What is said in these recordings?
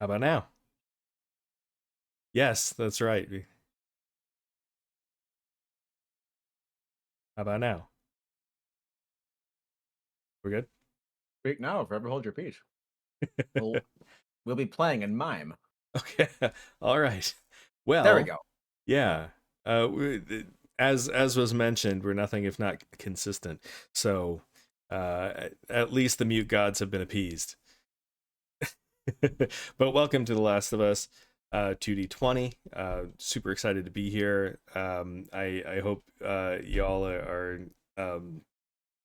How about now? Yes, that's right. How about now? We're good? Speak now, forever hold your peace. We'll, we'll be playing in mime. Okay. All right. There we Well, go. yeah. Uh, we, as was mentioned, we're nothing if not consistent. So, at least the mute gods have been appeased. But welcome to The Last of Us 2D20. Super excited to be here. I hope y'all are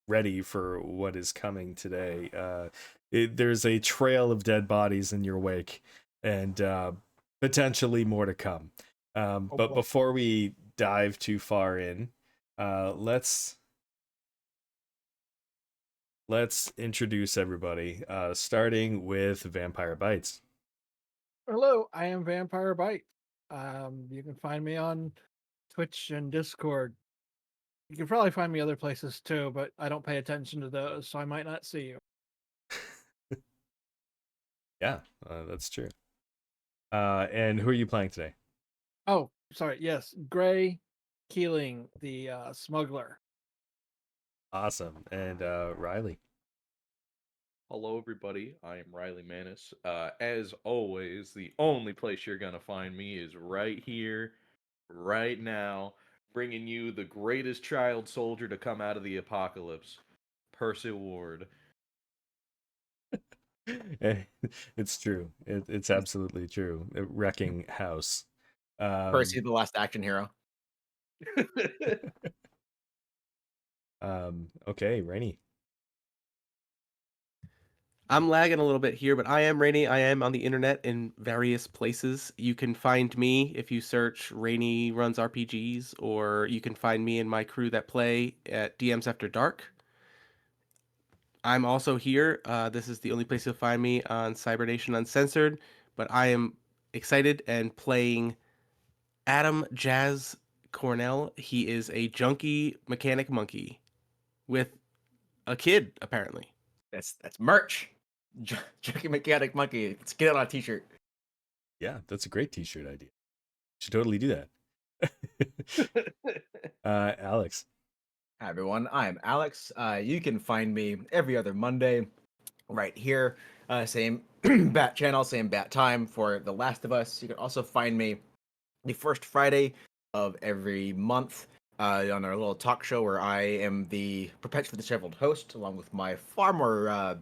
ready for what is coming today. There's a trail of dead bodies in your wake, and potentially more to come. Oh But boy. before we dive too far in, let's introduce everybody, starting with Vampire Bites. Hello, I am Vampire Bite. You can find me on Twitch and Discord. You can probably find me other places too, but I don't pay attention to those, so I might not see you. Yeah, that's true. And who are you playing today? Oh, sorry. Yes, Gray Keeling, the smuggler. Awesome. And Riley. Hello, everybody. I am Riley Manis. As always, the only place you're going to find me is right here, right now, bringing you the greatest child soldier to come out of the apocalypse, Percy Ward. It's true. It's absolutely true. Wrecking house. Percy, Um, the last action hero. okay, Rainy. I'm lagging a little bit here, but I am Rainy. I am on the internet in various places. You can find me if you search Rainy Runs RPGs, or you can find me and my crew that play at DMs After Dark. I'm also here. This is the only place you'll find me on Cybernation Uncensored, but I am excited and playing Adam Jazz Cornell. He is a junkie mechanic monkey with a kid, apparently. That's merch. Junkie Mechanic Monkey. Let's get it on a t-shirt. Yeah, that's a great t-shirt idea. Should totally do that. Alex. Hi everyone, I'm Alex. You can find me every other Monday right here. Same bat channel, same bat time for The Last of Us. You can also find me the first Friday of every month on our little talk show where I am the perpetually disheveled host, along with my far more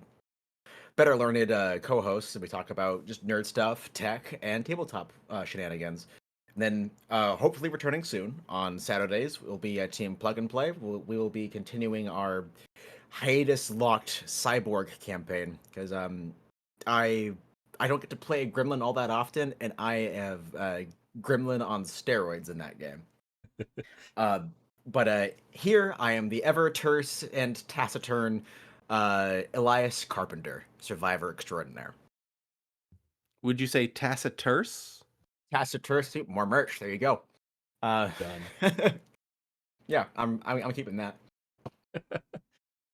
better learned co-hosts. And we talk about just nerd stuff, tech, and tabletop shenanigans. And then hopefully returning soon on Saturdays will be a team plug and play. We will be continuing our hiatus locked cyborg campaign because I I don't get to play Gremlin all that often, and I have Gremlin on steroids in that game. Uh, but here I am the ever terse and taciturn Elias Carpenter, survivor extraordinaire. Would you say taciturse? Taciturse, more merch. There you go. Done. Yeah, I'm keeping that.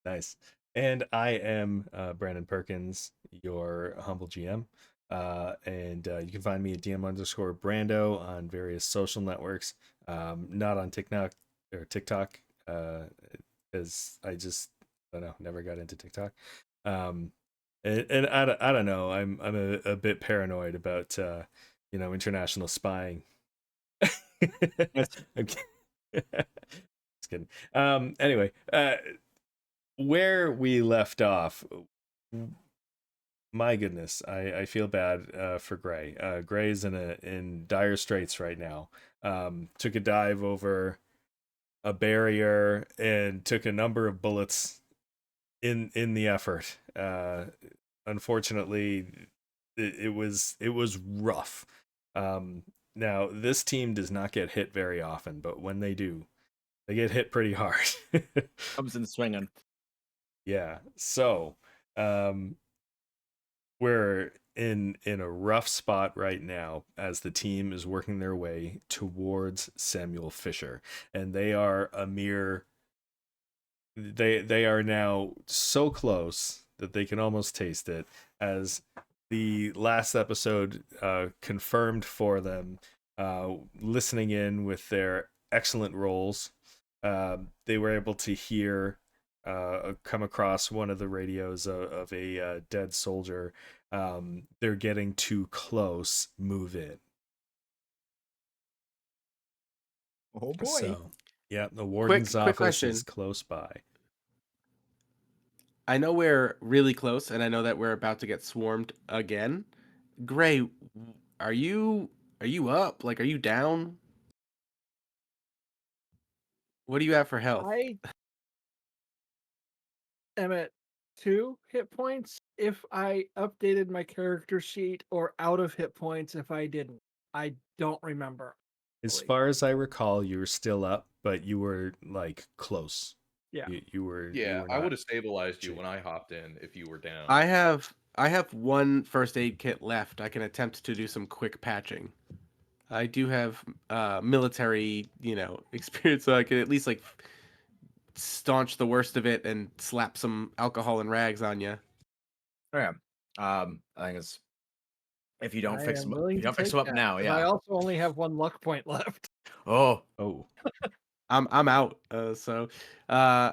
Nice. And I am Brandon Perkins, your humble GM. And you can find me at DM_Brando on various social networks. Not on TikTok or TikTok, because I don't know, never got into TikTok. And I don't know. I'm a bit paranoid about international spying. I'm just kidding. Anyway, where we left off, my goodness, I feel bad for Gray. Gray's in dire straits right now. Took a dive over a barrier and took a number of bullets in the effort. Unfortunately, it was rough. Now this team does not get hit very often, but when they do, they get hit pretty hard. Comes in swinging. Yeah. So, um, we're in a rough spot right now as the team is working their way towards Samuel Fisher, and they are a mere they are now so close that they can almost taste it as the last episode confirmed for them, listening in with their excellent rolls. They were able to hear, come across one of the radios of a dead soldier. They're getting too close. Move in. Oh boy. So, yeah, the warden's Quick office question. is close by. I know we're really close, and I know that we're about to get swarmed again. Gray, are you up? Like, are you down? What do you have for health? I am at 2 hit points if I updated my character sheet, or out of hit points if I didn't. I don't remember. As Really. far as I recall, you were still up, but you were like close. Yeah. You were. Yeah, you were I not would have stabilized you cheap. when I hopped in if you were down. I have one first aid kit left. I can attempt to do some quick patching. I do have military, experience, so I can at least like staunch the worst of it and slap some alcohol and rags on you. Oh, yeah. I think it's if you don't I fix am them, willing you to don't fix take them up that, now. 'cause Yeah. I also only have 1 luck point left. Oh, Oh, I'm out. All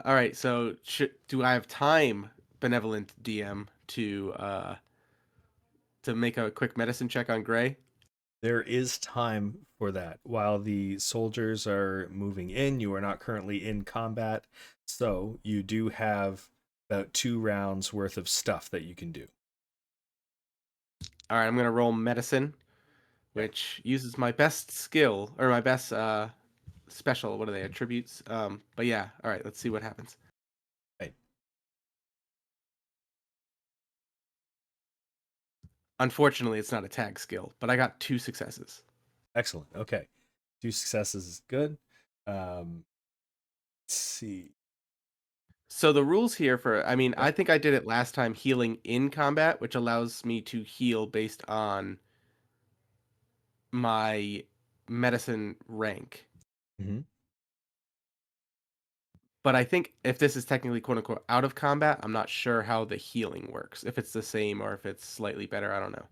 right. So do I have time, benevolent DM, to make a quick medicine check on Gray? there is time for that. While the soldiers are moving in, you are not currently in combat, so you do have about 2 rounds worth of stuff that you can do. All right. I'm gonna roll medicine, Okay. which uses my best skill or my best special. What are they? Attributes. But yeah. All right. Let's see what happens. Right. Unfortunately, it's not a tag skill, but I got 2 successes. Excellent. Okay. 2 successes is good. Let's see. So the rules here I think I did it last time, healing in combat, which allows me to heal based on my medicine rank. Mm-hmm. But I think if this is technically quote unquote out of combat, I'm not sure how the healing works. If it's the same or if it's slightly better, I don't know.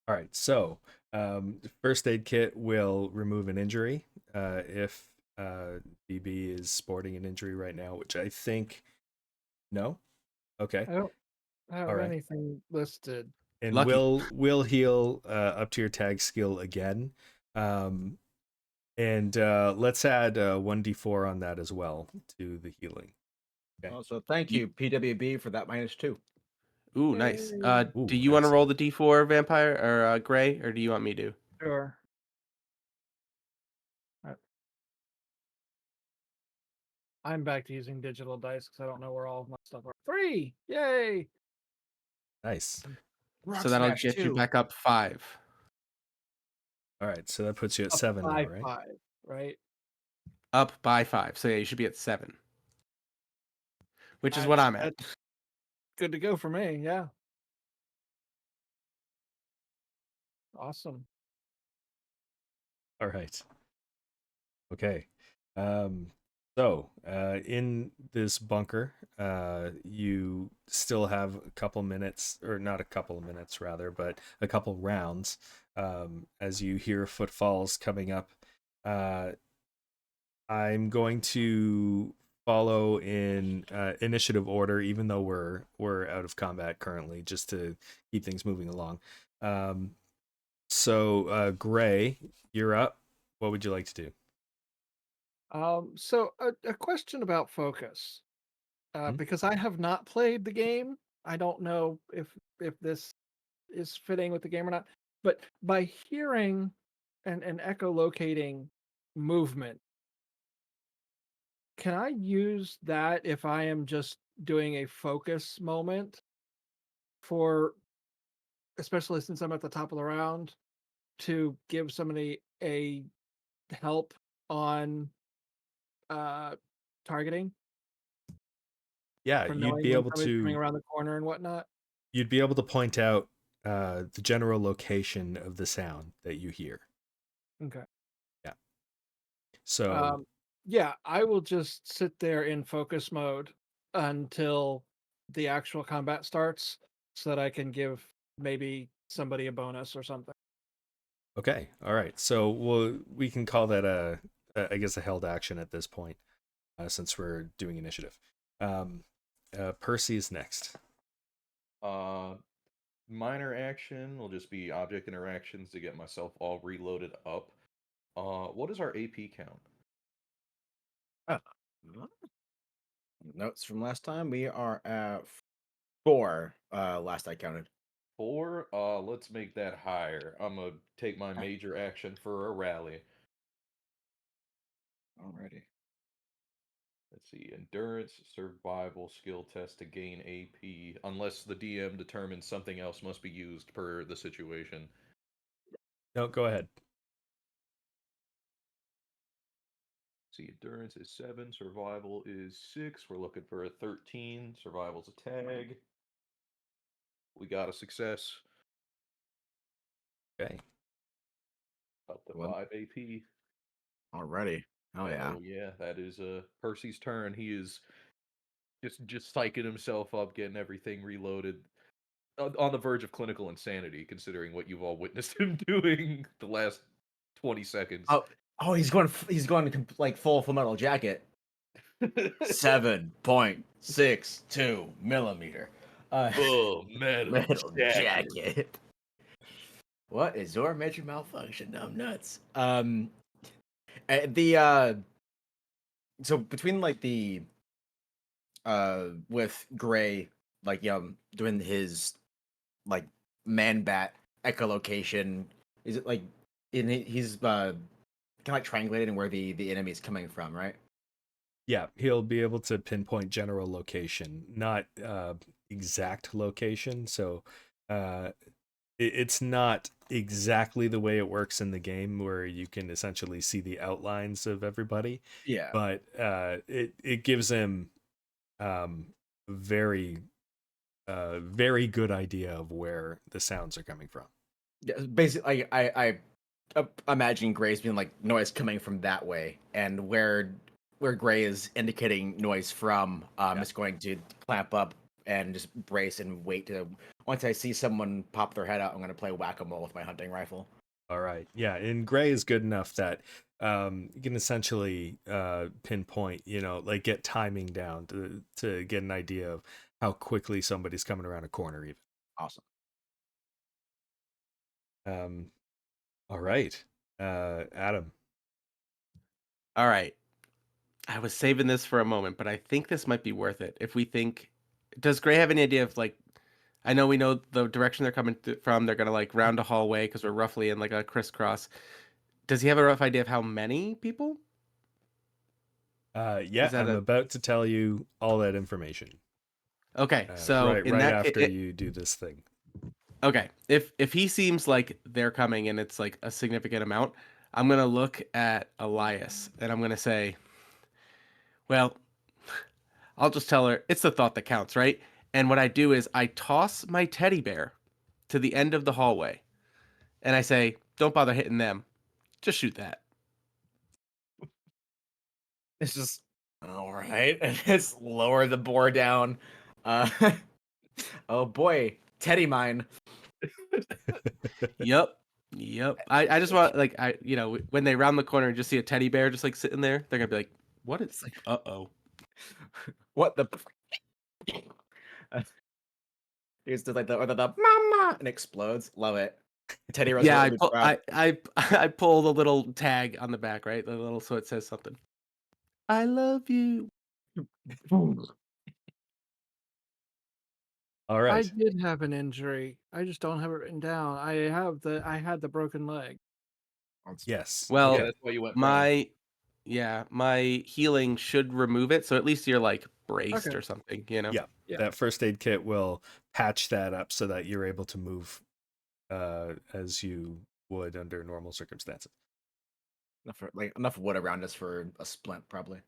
All right. So, the first aid kit will remove an injury if BB is sporting an injury right now, which I think no. Okay. I don't have All right. anything listed. And Lucky. we'll heal up to your tag skill again. And let's add 1d4 on that as well to the healing. Okay. also thank you, PWB, for that -2. Ooh, nice. Yay. Do you want to roll Excellent. the D4 vampire or Gray, or do you want me to? Sure. I'm back to using digital dice because I don't know where all of my stuff are. 3! Yay! Nice. So that'll get you back up 5. All right. So that puts you at Up 7 now, by right? 5, right? Up by 5. So yeah, you should be at 7. Which is what That's I'm at. good to go for me, yeah. Awesome. All right. Okay. So, in this bunker, you still have a couple minutes, or not a couple of minutes, rather, but a couple rounds, as you hear footfalls coming up. I'm going to follow in initiative order, even though we're out of combat currently, just to keep things moving along. So, Gray, you're up. What would you like to do? So a question about focus, Mhm. because I have not played the game. I don't know if this is fitting with the game or not. But by hearing and echolocating movement, can I use that if I am just doing a focus moment for, especially since I'm at the top of the round, to give somebody a help on targeting Yeah, for you'd knowing be when able somebody's coming to around the corner and whatnot? point out the general location of the sound that you hear. Okay. Yeah. So, Um, yeah, I will just sit there in focus mode until the actual combat starts, so that I can give maybe somebody a bonus or something. Okay. All right. So we can call that I guess a held action at this point, since we're doing initiative. Percy's next. Minor action will just be object interactions to get myself all reloaded up. What is our AP count? Notes from last time. We are at 4. Last I counted. 4? Let's make that higher. I'm gonna take my major action for a rally. Alrighty. Let's see, endurance, survival, skill test to gain AP, unless the DM determines something else must be used per the situation. No, go ahead. See, endurance is 7, survival is 6. We're looking for a 13. Survival's a tag. We got a success. Okay. Up to Well- 5 AP. Alrighty. Oh yeah. Oh yeah, that is Percy's turn. He is just psyching himself up, getting everything reloaded, on the verge of clinical insanity, considering what you've all witnessed him doing the last 20 seconds. Oh, he's going like full Metal Jacket. 7.62 millimeter. Oh, Metal jacket. What is your major malfunction? Dumb nuts. So between like the with Gray, like doing his like man bat echolocation, is it like he's kind of like triangulating where the enemy is coming from, right? Yeah, he'll be able to pinpoint general location, not exact location. So it's not exactly the way it works in the game, where you can essentially see the outlines of everybody. Yeah. But it gives him very very good idea of where the sounds are coming from. Yeah, basically, I imagine Gray's being like noise coming from that way, and where Gray is indicating noise from, is going to clamp up and just brace and wait to. Once I see someone pop their head out, I'm going to play whack-a-mole with my hunting rifle. All right, yeah, and Gray is good enough that you can essentially pinpoint, like get timing down to get an idea of how quickly somebody's coming around a corner, even. Awesome. All right, Adam. All right. I was saving this for a moment, but I think this might be worth it. If we think, does Gray have any idea of like, I know we know the direction they're coming from. They're gonna like round a hallway because we're roughly in like a crisscross. Does he have a rough idea of how many people? Yeah, I'm about to tell you all that information. Okay, so right after you do this thing. Okay, if he seems like they're coming and it's like a significant amount, I'm gonna look at Elias and I'm gonna say, well, I'll just tell her it's the thought that counts, right? And what I do is I toss my teddy bear to the end of the hallway and I say, don't bother hitting them. Just shoot that. It's just all right, and just lower the boar down. Oh boy, Teddy mine. Yep. I just want like when they round the corner and just see a teddy bear just like sitting there, they're gonna be like, what is like uh-oh. What the Here's the mama and explodes. Love it. Teddy Rose. Yeah, I pull the little tag on the back, right? The little so it says something. I love you. All right. I did have an injury. I just don't have it written down. I had the broken leg. Yes. Well, Yeah, that's why you went my healing should remove it, so at least you're like braced Okay. or something, you know? Yeah. That first aid kit will patch that up so that you're able to move as you would under normal circumstances. Enough wood around us for a splint, probably.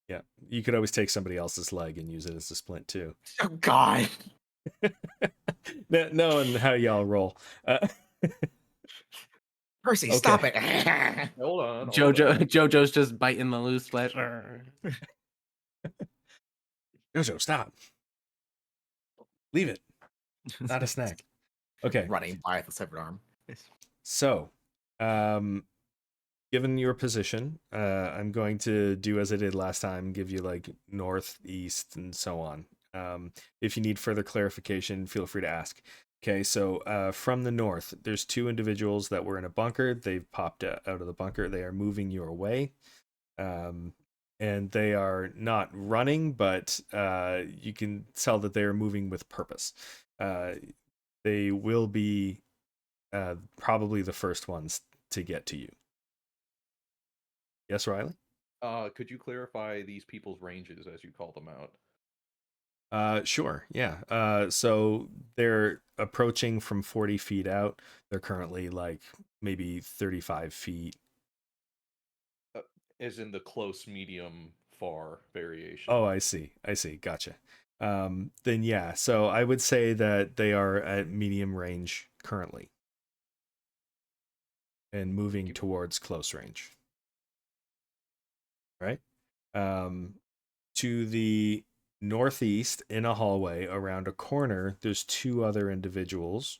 Yeah, you could always take somebody else's leg and use it as a splint too. Oh God! Knowing how y'all roll. Percy, Okay. stop it! Hold on. JoJo's just biting the loose flesh. Jojo, stop. Leave it. Not a snack. Okay. Running by the severed arm. So, given your position, I'm going to do as I did last time, give you like north, east, and so on. If you need further clarification, feel free to ask. Okay, so from the north, there's two individuals that were in a bunker. They've popped out of the bunker. They are moving your way. And they are not running, but you can tell that they are moving with purpose. They will be probably the first ones to get to you. Yes, Riley? Could you clarify these people's ranges as you call them out? Sure, yeah. So they're approaching from 40 feet out. They're currently like maybe 35 feet. As in the close, medium, far variation. Oh, I see. Gotcha. Then yeah, so I would say that they are at medium range currently and moving towards close range. Right? To the northeast in a hallway around a corner, there's two other individuals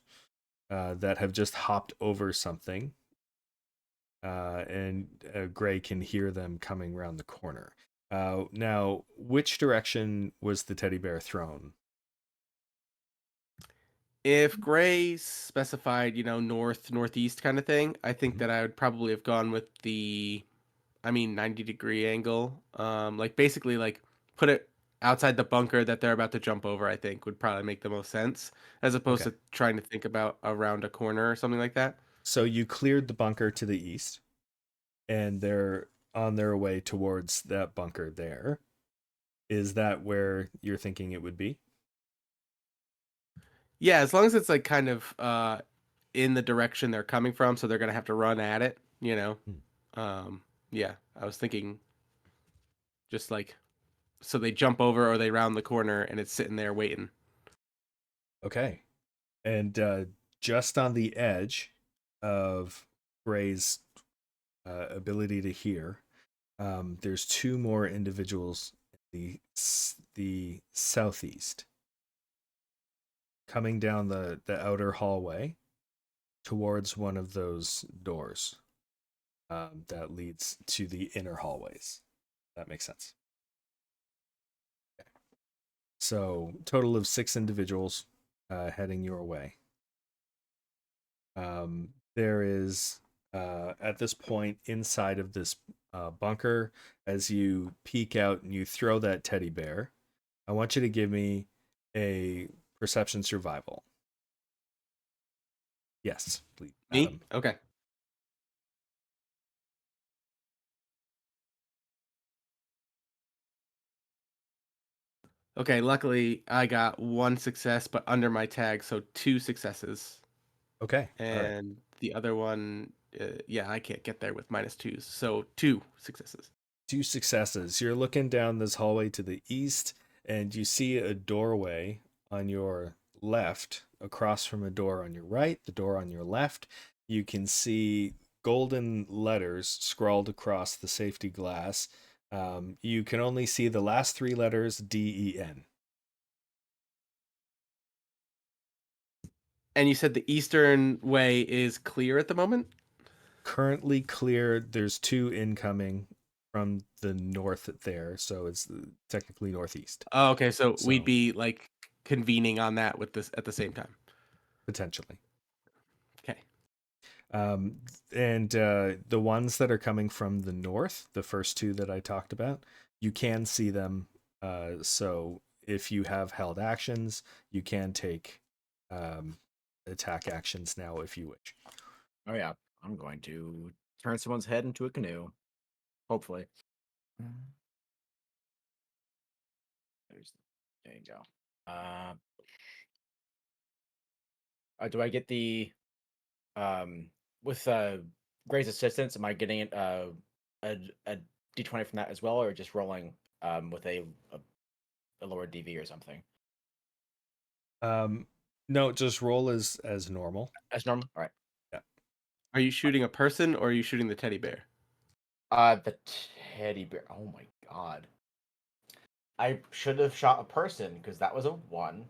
that have just hopped over something. And Gray can hear them coming around the corner. Now, which direction was the teddy bear thrown? If Gray specified, north, northeast kind of thing, I think that I would probably have gone with the, 90-degree angle. Like basically like put it outside the bunker that they're about to jump over, I think would probably make the most sense as opposed Okay. to trying to think about around a corner or something like that. So you cleared the bunker to the east, and they're on their way towards that bunker there. Is that where you're thinking it would be? Yeah, as long as it's like kind of in the direction they're coming from, so they're gonna have to run at it, Yeah, I was thinking just like so they jump over or they round the corner and it's sitting there waiting. Okay. And just on the edge of Gray's ability to hear, there's two more individuals in the southeast coming down the outer hallway towards one of those doors that leads to the inner hallways. That makes sense. Okay. So total of 6 individuals heading your way. There is at this point inside of this bunker, as you peek out and you throw that teddy bear, I want you to give me a perception survival. Yes, please. Me? Adam. Okay. Okay, luckily I got one success, but under my tag, so 2 successes. Okay. All right. And the other one, yeah, I can't get there with -2s, so 2 successes. 2 successes. You're looking down this hallway to the east, and you see a doorway on your left, across from a door on your right, the door on your left. You can see golden letters scrawled across the safety glass. You can only see the last 3 letters DEN. And you said the eastern way is clear at the moment? Currently cleared. There's 2 incoming from the north there, so it's technically northeast. Oh, okay, so So we'd be like convening on that with this at the same time. potentially. Okay. And the ones that are coming from the north, the first 2 that I talked about, you can see them. So if you have held actions, you can take attack actions now if you wish. Oh yeah, I'm going to turn someone's head into a canoe. Hopefully. There you go. Do I get the with Gray's assistance? Am I getting a d20 from that as well, or just rolling with a lower DV or something? No, just roll as normal. As normal. All right. Yeah. Are you shooting a person or are you shooting the teddy bear? The teddy bear. Oh my god. I should have shot a person because that was a 1,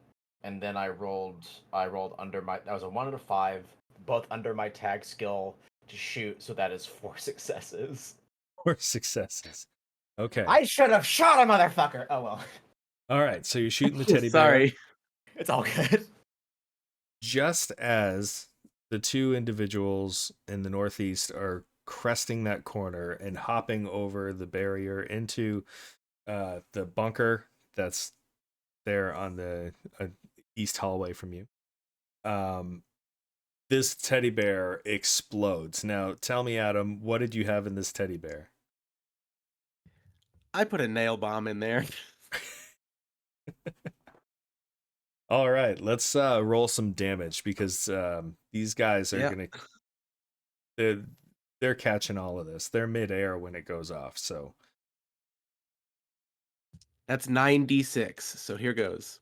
and then I rolled under my, that was a 1 out of 5, both under my tag skill to shoot, so that is 4 successes. 4 successes. Okay. I should have shot a motherfucker. Oh well. All right. So you're shooting the teddy bear. Sorry. It's all good. Just as the two individuals in the northeast are cresting that corner and hopping over the barrier into the bunker that's there on the east hallway from you, this teddy bear explodes. Now, tell me, Adam, what did you have in this teddy bear? I put a nail bomb in there. All right, let's roll some damage because these guys are Yeah. they're catching all of this. They're midair when it goes off. So That's 9d6. So here goes.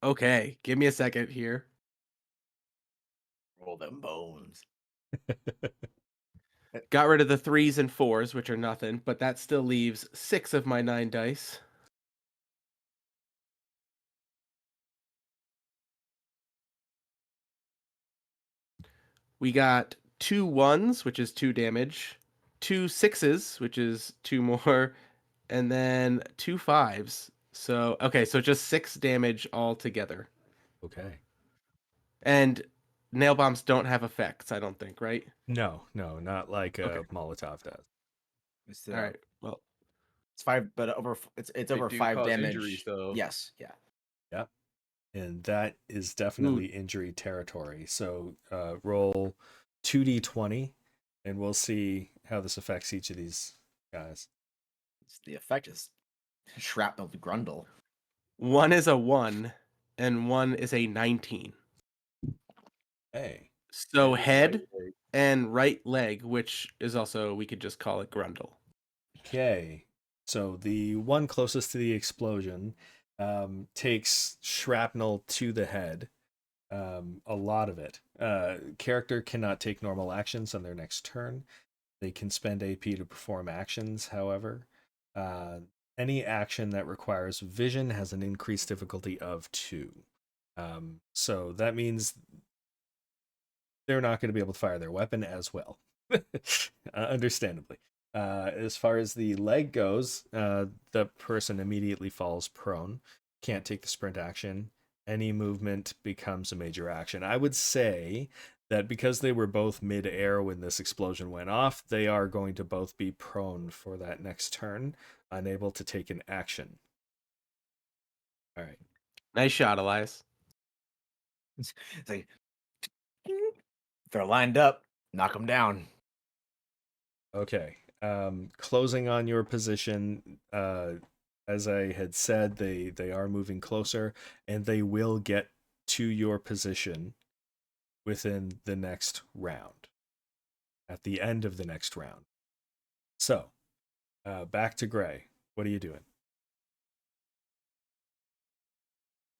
Okay, give me a second here. Roll them bones. Got rid of the 3s and 4s, which are nothing, but that still leaves 6 of my 9 dice. We got 2 1s, which is 2 damage, 2 6s, which is 2 more, and then 2 5s. So, okay, so just 6 damage altogether. okay. And nail bombs don't have effects, I don't think, right? No, not like Okay. Molotov does. It's, All right. Well, It's 5, but it's They over do 5 cause damage. injuries, though. Yes, yeah. Yep. And that is definitely injury territory. So roll 2d20 and we'll see how this affects each of these guys. The effect is shrapnel to Grundle. 1 is a 1 and 1 is a 19. Hey. So And his head right leg. and right leg, which is also, we could just call it Grundle. Okay. So the one closest to the explosion takes shrapnel to the head. A lot of it. Character cannot take normal actions on their next turn. They can spend AP to perform actions, however. Any action that requires vision has an increased difficulty of 2. So that means they're not going to be able to fire their weapon as well. Understandably. As far as the leg goes, the person immediately falls prone, can't take the sprint action. Any movement becomes a major action. I would say that because they were both mid-air when this explosion went off, they are going to both be prone for that next turn, unable to take an action. All right. Nice shot, Elias. It's like, if they're lined up, knock them down. Okay. Closing on your position, as I had said, they are moving closer, and they will get to your position within the next round. At the end of the next round. So, back to Gray. What are you doing?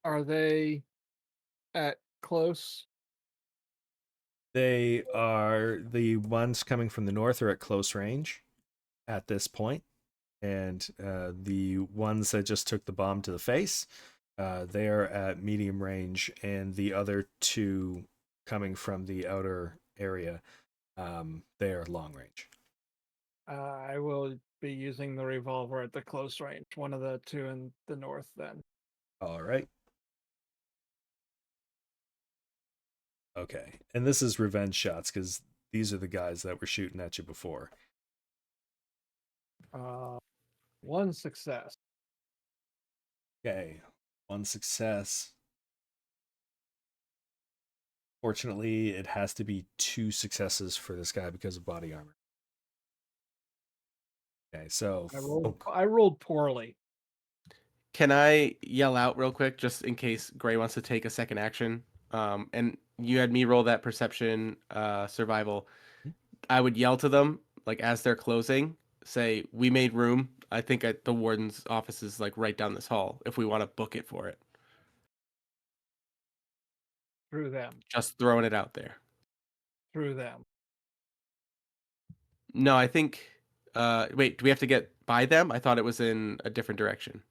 Are they at close? They are the ones coming from the north are at close range at this point, and the ones that just took the bomb to the face, they are at medium range, and the other two coming from the outer area, they are long range. I will be using the revolver at the close range. One of the two in the north, then. All right. Okay, and this is revenge shots because these are the guys that were shooting at you before. 1 success. Okay, 1 success. Fortunately, it has to be 2 successes for this guy because of body armor. Okay, so I rolled poorly. Can I yell out real quick, just in case Gray wants to take a second action? And you had me roll that perception survival. I would yell to them, like as they're closing, say, "We made room. I think the warden's office is like right down this hall if we want to book it for it." Through them. Just throwing it out there. Through them. No, I think wait, do we have to get by them? I thought it was in a different direction.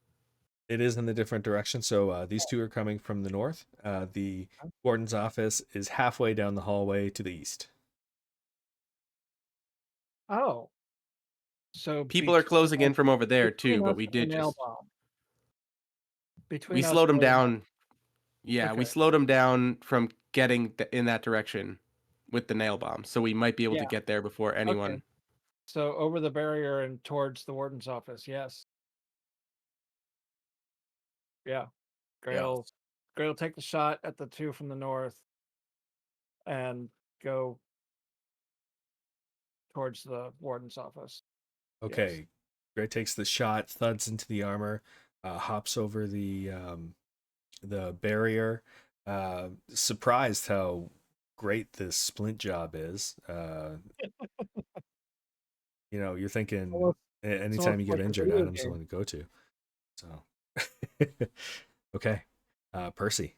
It is in a different direction. So these two are coming from the north. The warden's office is halfway down the hallway to the east. Oh, so People are closing in from over there between too, but us we and the did nail just bomb. Between we us slowed and them the nail bomb. down. Yeah, we Okay. slowed them down from getting in that direction with the nail bomb, so we might be able to Yeah. get there before anyone. Okay. So over the barrier and towards the warden's office. Yes. Yeah. Gray'll take the shot at the two from the north and go towards the warden's office. Okay. Gray takes the shot, thuds into the armor, hops over the barrier. Surprised how great this splint job is. You're thinking Almost, it's anytime almost you get like a injured, video Adam's the game. one to go to. So, okay, Percy.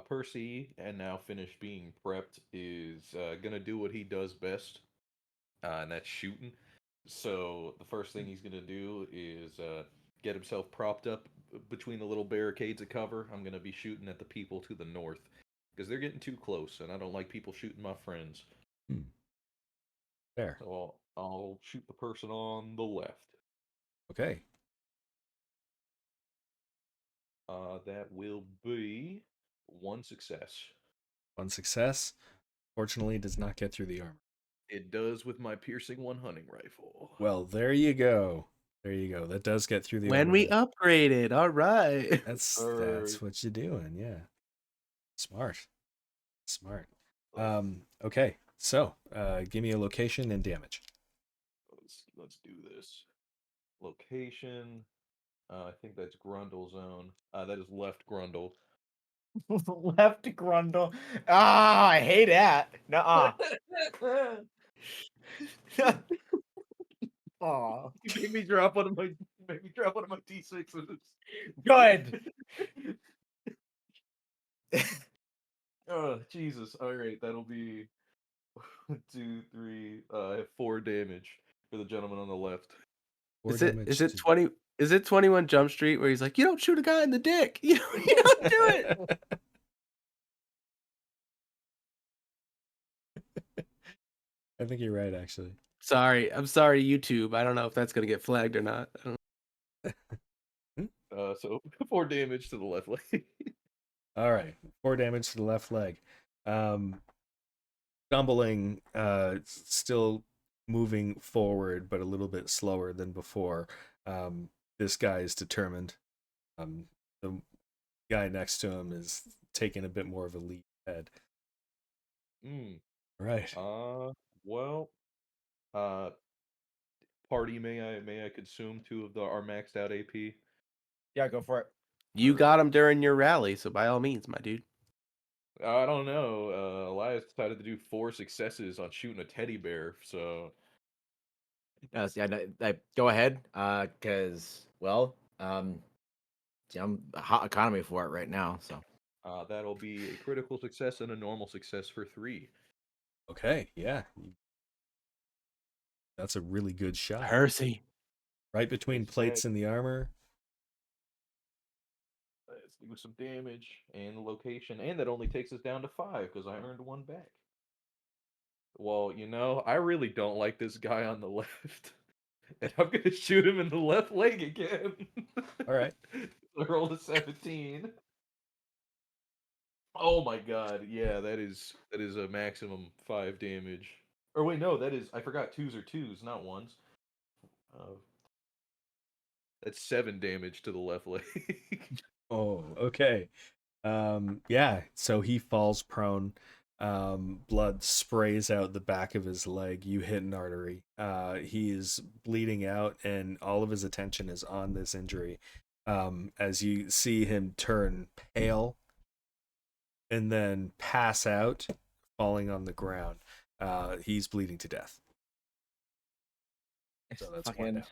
Percy, and now finished being prepped, is gonna do what he does best, and that's shooting. So the first thing he's gonna do is get himself propped up between the little barricades of cover. I'm gonna be shooting at the people to the north because they're getting too close, and I don't like people shooting my friends. There. So I'll shoot the person on the left. Okay. That will be one success. One success. Fortunately, it does not get through the armor. It does with my piercing one hunting rifle. Well, there you go. There you go. That does get through the When armor. we upgraded, all right. That's Or what you're doing. Yeah. Smart. Okay. So, give me a location and damage. let's do this. Location. I think that's Grundle zone. That is left Grundle. Left Grundle. Ah, I hate that. Nuh-uh. Aw. You made me drop one of my D6s. Good. Oh, Jesus. All right, that'll be 1, 2, 3, 4 damage for the gentleman on the left. Is it 20? Is it 21 Jump Street where he's like, you don't shoot a guy in the dick. You don't do it. I think you're right, actually. Sorry, I'm sorry, YouTube. I don't know if that's gonna get flagged or not. I don't... So 4 damage to the left leg. All right, 4 damage to the left leg. Stumbling, still moving forward, but a little bit slower than before. This guy is determined. The guy next to him is taking a bit more of a leap ahead. Right. Well, party, may I consume 2 of our maxed out AP? Yeah, go for it. You got him during your rally, so by all means, my dude. I don't know. Elias decided to do 4 successes on shooting a teddy bear, so Go ahead. Cause I'm a hot economy for it right now. So that'll be a critical success and a normal success for 3. Okay, yeah. That's a really good shot. Percy. Right between plates and the armor. Let's do some damage and the location, and that only takes us down to 5 because I earned 1 back. Well, I really don't like this guy on the left, and I'm gonna shoot him in the left leg again. All right. I rolled a 17. Oh my god, yeah, that is a maximum 5 damage. Or wait, no, I forgot 2s are 2s, not 1s. That's 7 damage to the left leg. Oh, okay. Yeah, so he falls prone. Blood sprays out the back of his leg. You hit an artery. He is bleeding out, and all of his attention is on this injury. As you see him turn pale and then pass out, falling on the ground. He's bleeding to death. So that's one down.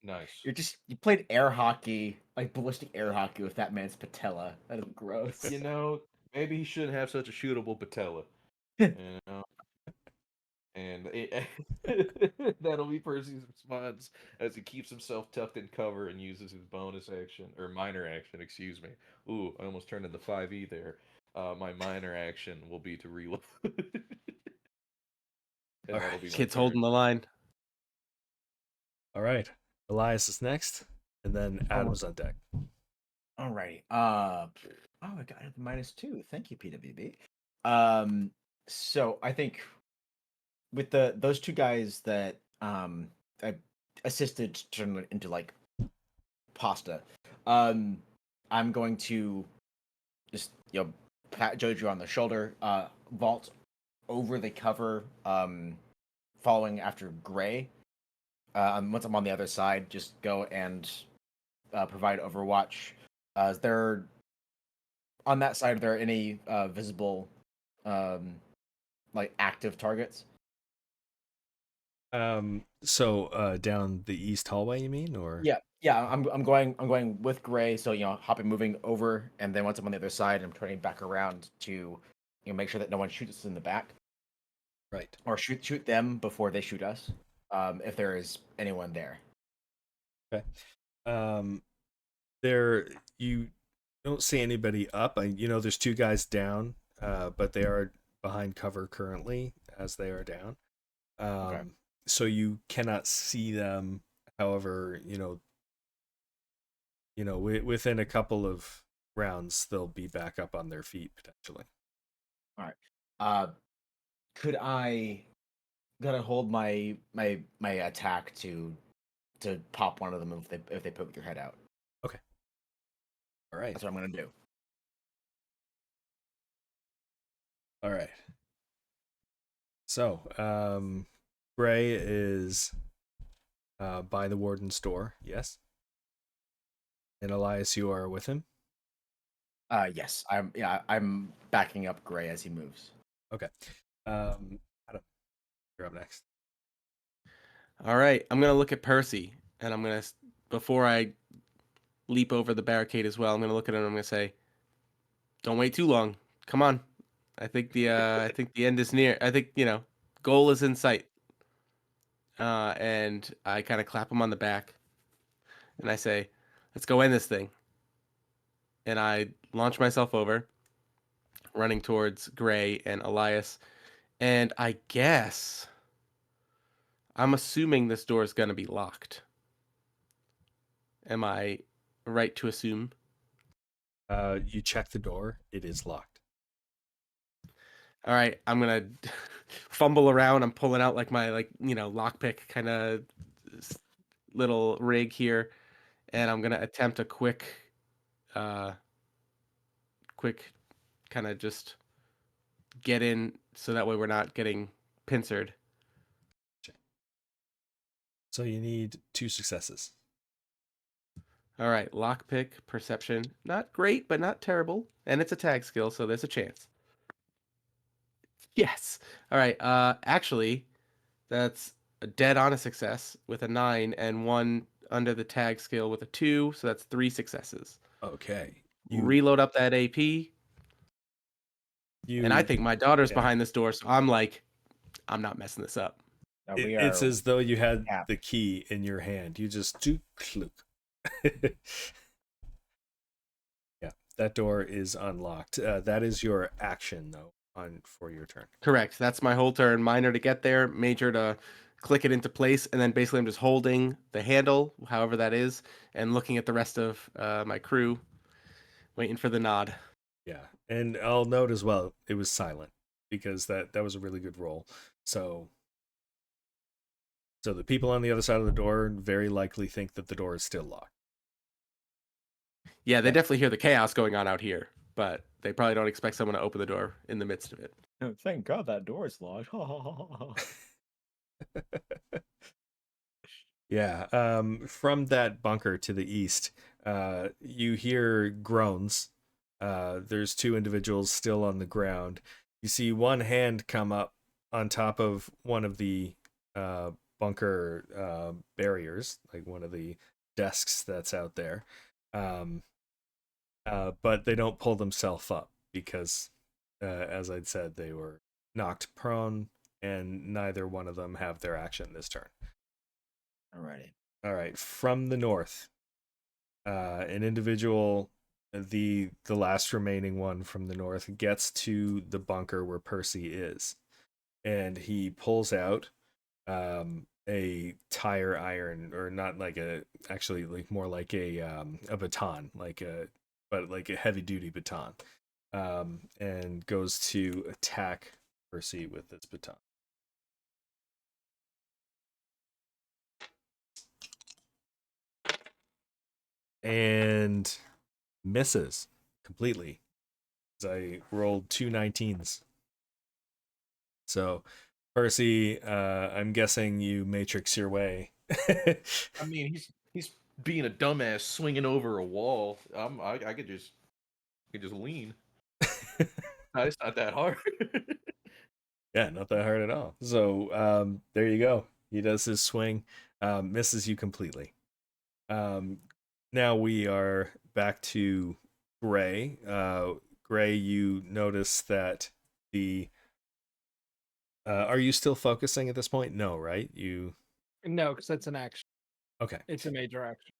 Nice. You played air hockey, like ballistic air hockey with that man's patella. That is gross. Maybe he shouldn't have such a shootable patella. And that'll be Percy's response as he keeps himself tucked in cover and uses his bonus action, or minor action, excuse me. Ooh, I almost turned into 5e there. My minor action will be to reload. All And that'll right. be my Kid's turn. holding the line. All right. Elias is next, and then Oh. Adam's on deck. Alrighty. Oh, I got it -2. Thank you, PWB. So I think with those two guys that I assisted to turn it into like pasta, I'm going to just pat Jojo on the shoulder, vault over the cover, following after Gray. Once I'm on the other side, just go and provide Overwatch. Is there on that side? Are there any visible, like active targets? So down the east hallway, you mean, or? Yeah. I'm going with Gray. So moving over, and then once I'm on the other side, I'm turning back around to make sure that no one shoots us in the back, Right. or shoot them before they shoot us. If there is anyone there. Okay. There you don't see anybody up. There's two guys down, but they are behind cover currently as they are down. Okay. So you cannot see them. However, within a couple of rounds, they'll be back up on their feet potentially. All right. Could I gotta hold my attack to pop one of them if they poke their head out? Okay. All right. That's what I'm gonna do. All right. So, Gray is by the warden's door. Yes. And Elias, you are with him. Yes. I'm backing up Gray as he moves. Okay. Adam, you're up next. All right, I'm gonna look at Percy, and I'm gonna before I leap over the barricade as well. I'm gonna look at him. And I'm gonna say, "Don't wait too long. Come on. I think the end is near. I think goal is in sight." And I kind of clap him on the back, and I say, "Let's go end this thing." And I launch myself over, running towards Gray and Elias. And I guess I'm assuming this door is gonna be locked. Am I right to assume? You check the door. It is locked. All right, I'm gonna fumble around. I'm pulling out like my lockpick kind of little rig here, and I'm gonna attempt a quick kind of just get in, so that way we're not getting pincered. So you need 2 successes. All right, lockpick perception, not great, but not terrible, and it's a tag skill, so there's a chance. Yes. All right. Actually, that's a dead on a success with a 9, and one under the tag skill with a 2, so that's 3 successes. Okay. Reload up that AP. And I think my daughter's behind this door, so I'm like, I'm not messing this up. It's as though you had the key in your hand. You just do clunk. Yeah, that door is unlocked. That is your action, though, for your turn. Correct. That's my whole turn. Minor to get there, major to click it into place, and then basically I'm just holding the handle, however that is, and looking at the rest of my crew, waiting for the nod. Yeah, and I'll note as well, it was silent, because that was a really good roll. So the people on the other side of the door very likely think that the door is still locked. Yeah, they definitely hear the chaos going on out here, but they probably don't expect someone to open the door in the midst of it. Oh, thank God that door is locked. Yeah, from that bunker to the east, you hear groans. There's 2 individuals still on the ground. You see one hand come up on top of one of the bunker barriers, like one of the desks that's out there. But they don't pull themselves up because, as I'd said, they were knocked prone and neither one of them have their action this turn. Alrighty. All right, from the north, an individual, the last remaining one from the north, gets to the bunker where Percy is, and he pulls out a tire iron, or not like actually like more like a baton, but like a heavy duty baton, and goes to attack Percy with this baton. And misses completely. I rolled 2 19s. So, Percy, I'm guessing you matrix your way. I mean, he's being a dumbass, swinging over a wall. I could just lean. It's not that hard. Yeah, not that hard at all. So, there you go. He does his swing, misses you completely. Now we are back to Gray. Gray, you notice that the are you still focusing at this point? No, right? No, because that's an action. Okay. It's a major action.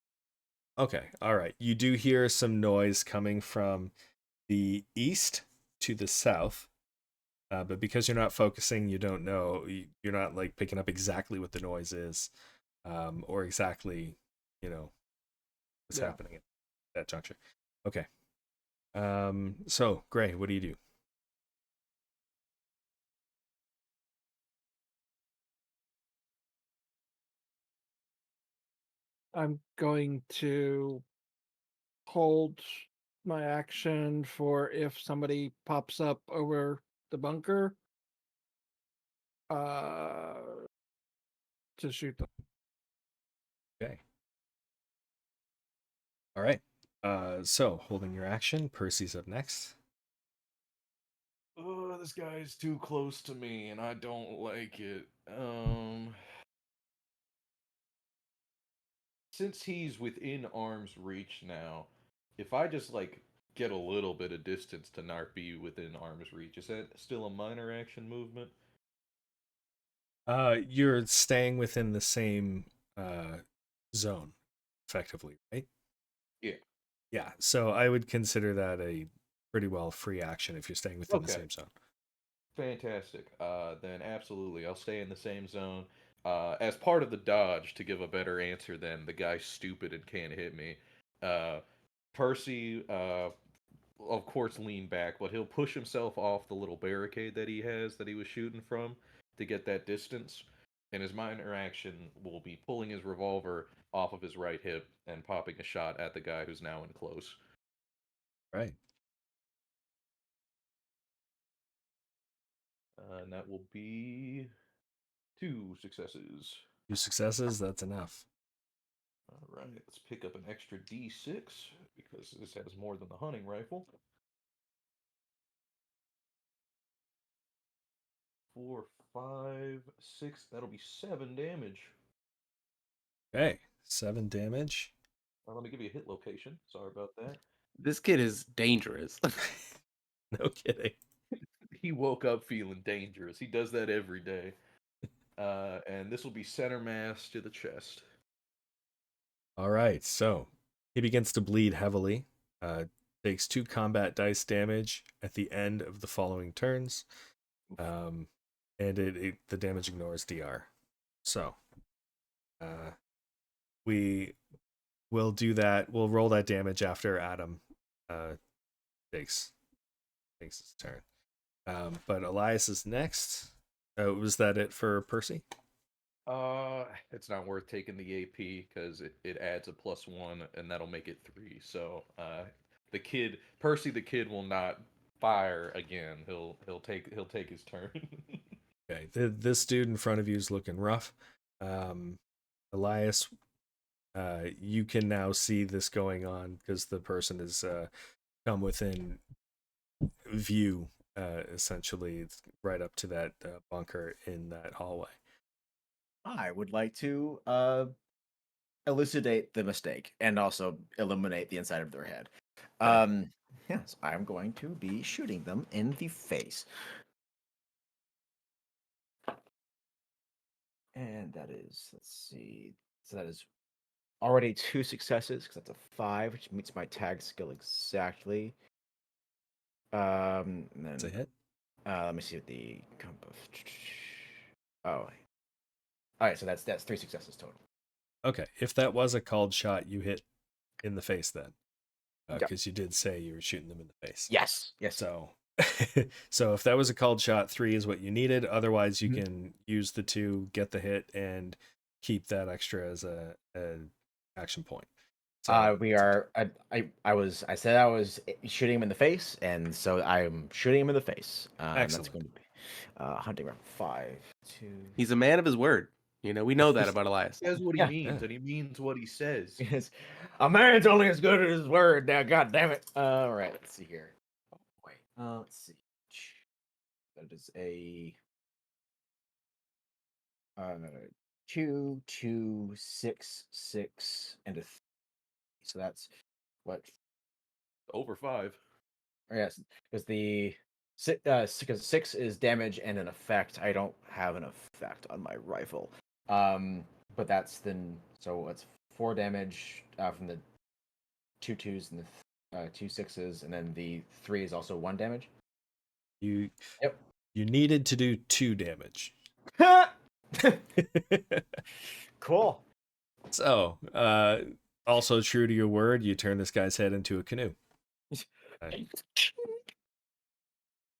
Okay. All right. You do hear some noise coming from the east to the south, but because you're not focusing, you don't know. You're not like picking up exactly what the noise is, or exactly, what's happening at that juncture. Okay. So Gray, what do you do? I'm going to hold my action for if somebody pops up over the bunker uh to shoot them. Okay. All right. So holding your action, Percy's up next. Oh, this guy's too close to me, and I don't like it. Since he's within arm's reach now, if I just like get a little bit of distance to not be within arm's reach, is that still a minor action movement? You're staying within the same zone, effectively, right? Yeah. Yeah. So I would consider that a pretty well free action if you're staying within the Okay. same zone. Fantastic. Then absolutely, I'll stay in the same zone. As part of the dodge to give a better answer than the guy's stupid and can't hit me. Uh, Percy, of course, lean back, but he'll push himself off the little barricade that he has that he was shooting from to get that distance. And his minor action will be pulling his revolver off of his right hip and popping a shot at the guy who's now in close. Right. And that will be 2 successes. 2 successes, that's enough. All right, let's pick up an extra D6 because this has more than the hunting rifle. 4, 5, 6. That'll be 7 damage. Okay. 7 damage. Let me give you a hit location. Sorry about that. This kid is dangerous. No kidding. He woke up feeling dangerous. He does that every day. And this will be center mass to the chest. All right. So he begins to bleed heavily. Takes 2 combat dice damage at the end of the following turns. And the damage ignores DR. So we will do that. We'll roll that damage after Adam takes his turn. But Elias is next. Was that it for Percy? It's not worth taking the AP because it adds a +1 and that'll make it 3. So Percy the kid will not fire again. He'll take his turn. Okay, this dude in front of you is looking rough. Elias, you can now see this going on because the person has come within view. Essentially, it's right up to that bunker in that hallway. I would like to elucidate the mistake and also illuminate the inside of their head. Yes, I'm going to be shooting them in the face. And that is, let's see. So that is already 2 successes because that's a 5, which meets my tag skill exactly. And That's a then hit. let me see what the comp of. Oh, all right. So that's 3 successes total. Okay, if that was a called shot, you hit in the face then, Yep. because you did say you were shooting them in the face. Yes. So, so if that was a called shot, 3 is what you needed. Otherwise, you Mhm. can use the 2, get the hit, and keep that extra as a action point. So We are. I said I was shooting him in the face, and so I'm shooting him in the face. That's excellent. going to be hunting round 5, 2. He's a man of his word. You know, we know that about Elias. He says what he Yeah. means, Yeah. and he means what he says. Yes. A man's only as good as his word. Now, God damn it. All right. Let's see here. Oh boy. Let's see. That is a 2, 2, 6, 6, and a 3. So that's what. Over 5. Yes, because the 6 is damage and an effect. I don't have an effect on my rifle. But that's then so it's 4 damage from the 2 2s and the 2 6s, and then the 3 is also 1 damage. You Yep. you needed to do 2 damage. Cool. So, also true to your word, you turn this guy's head into a canoe.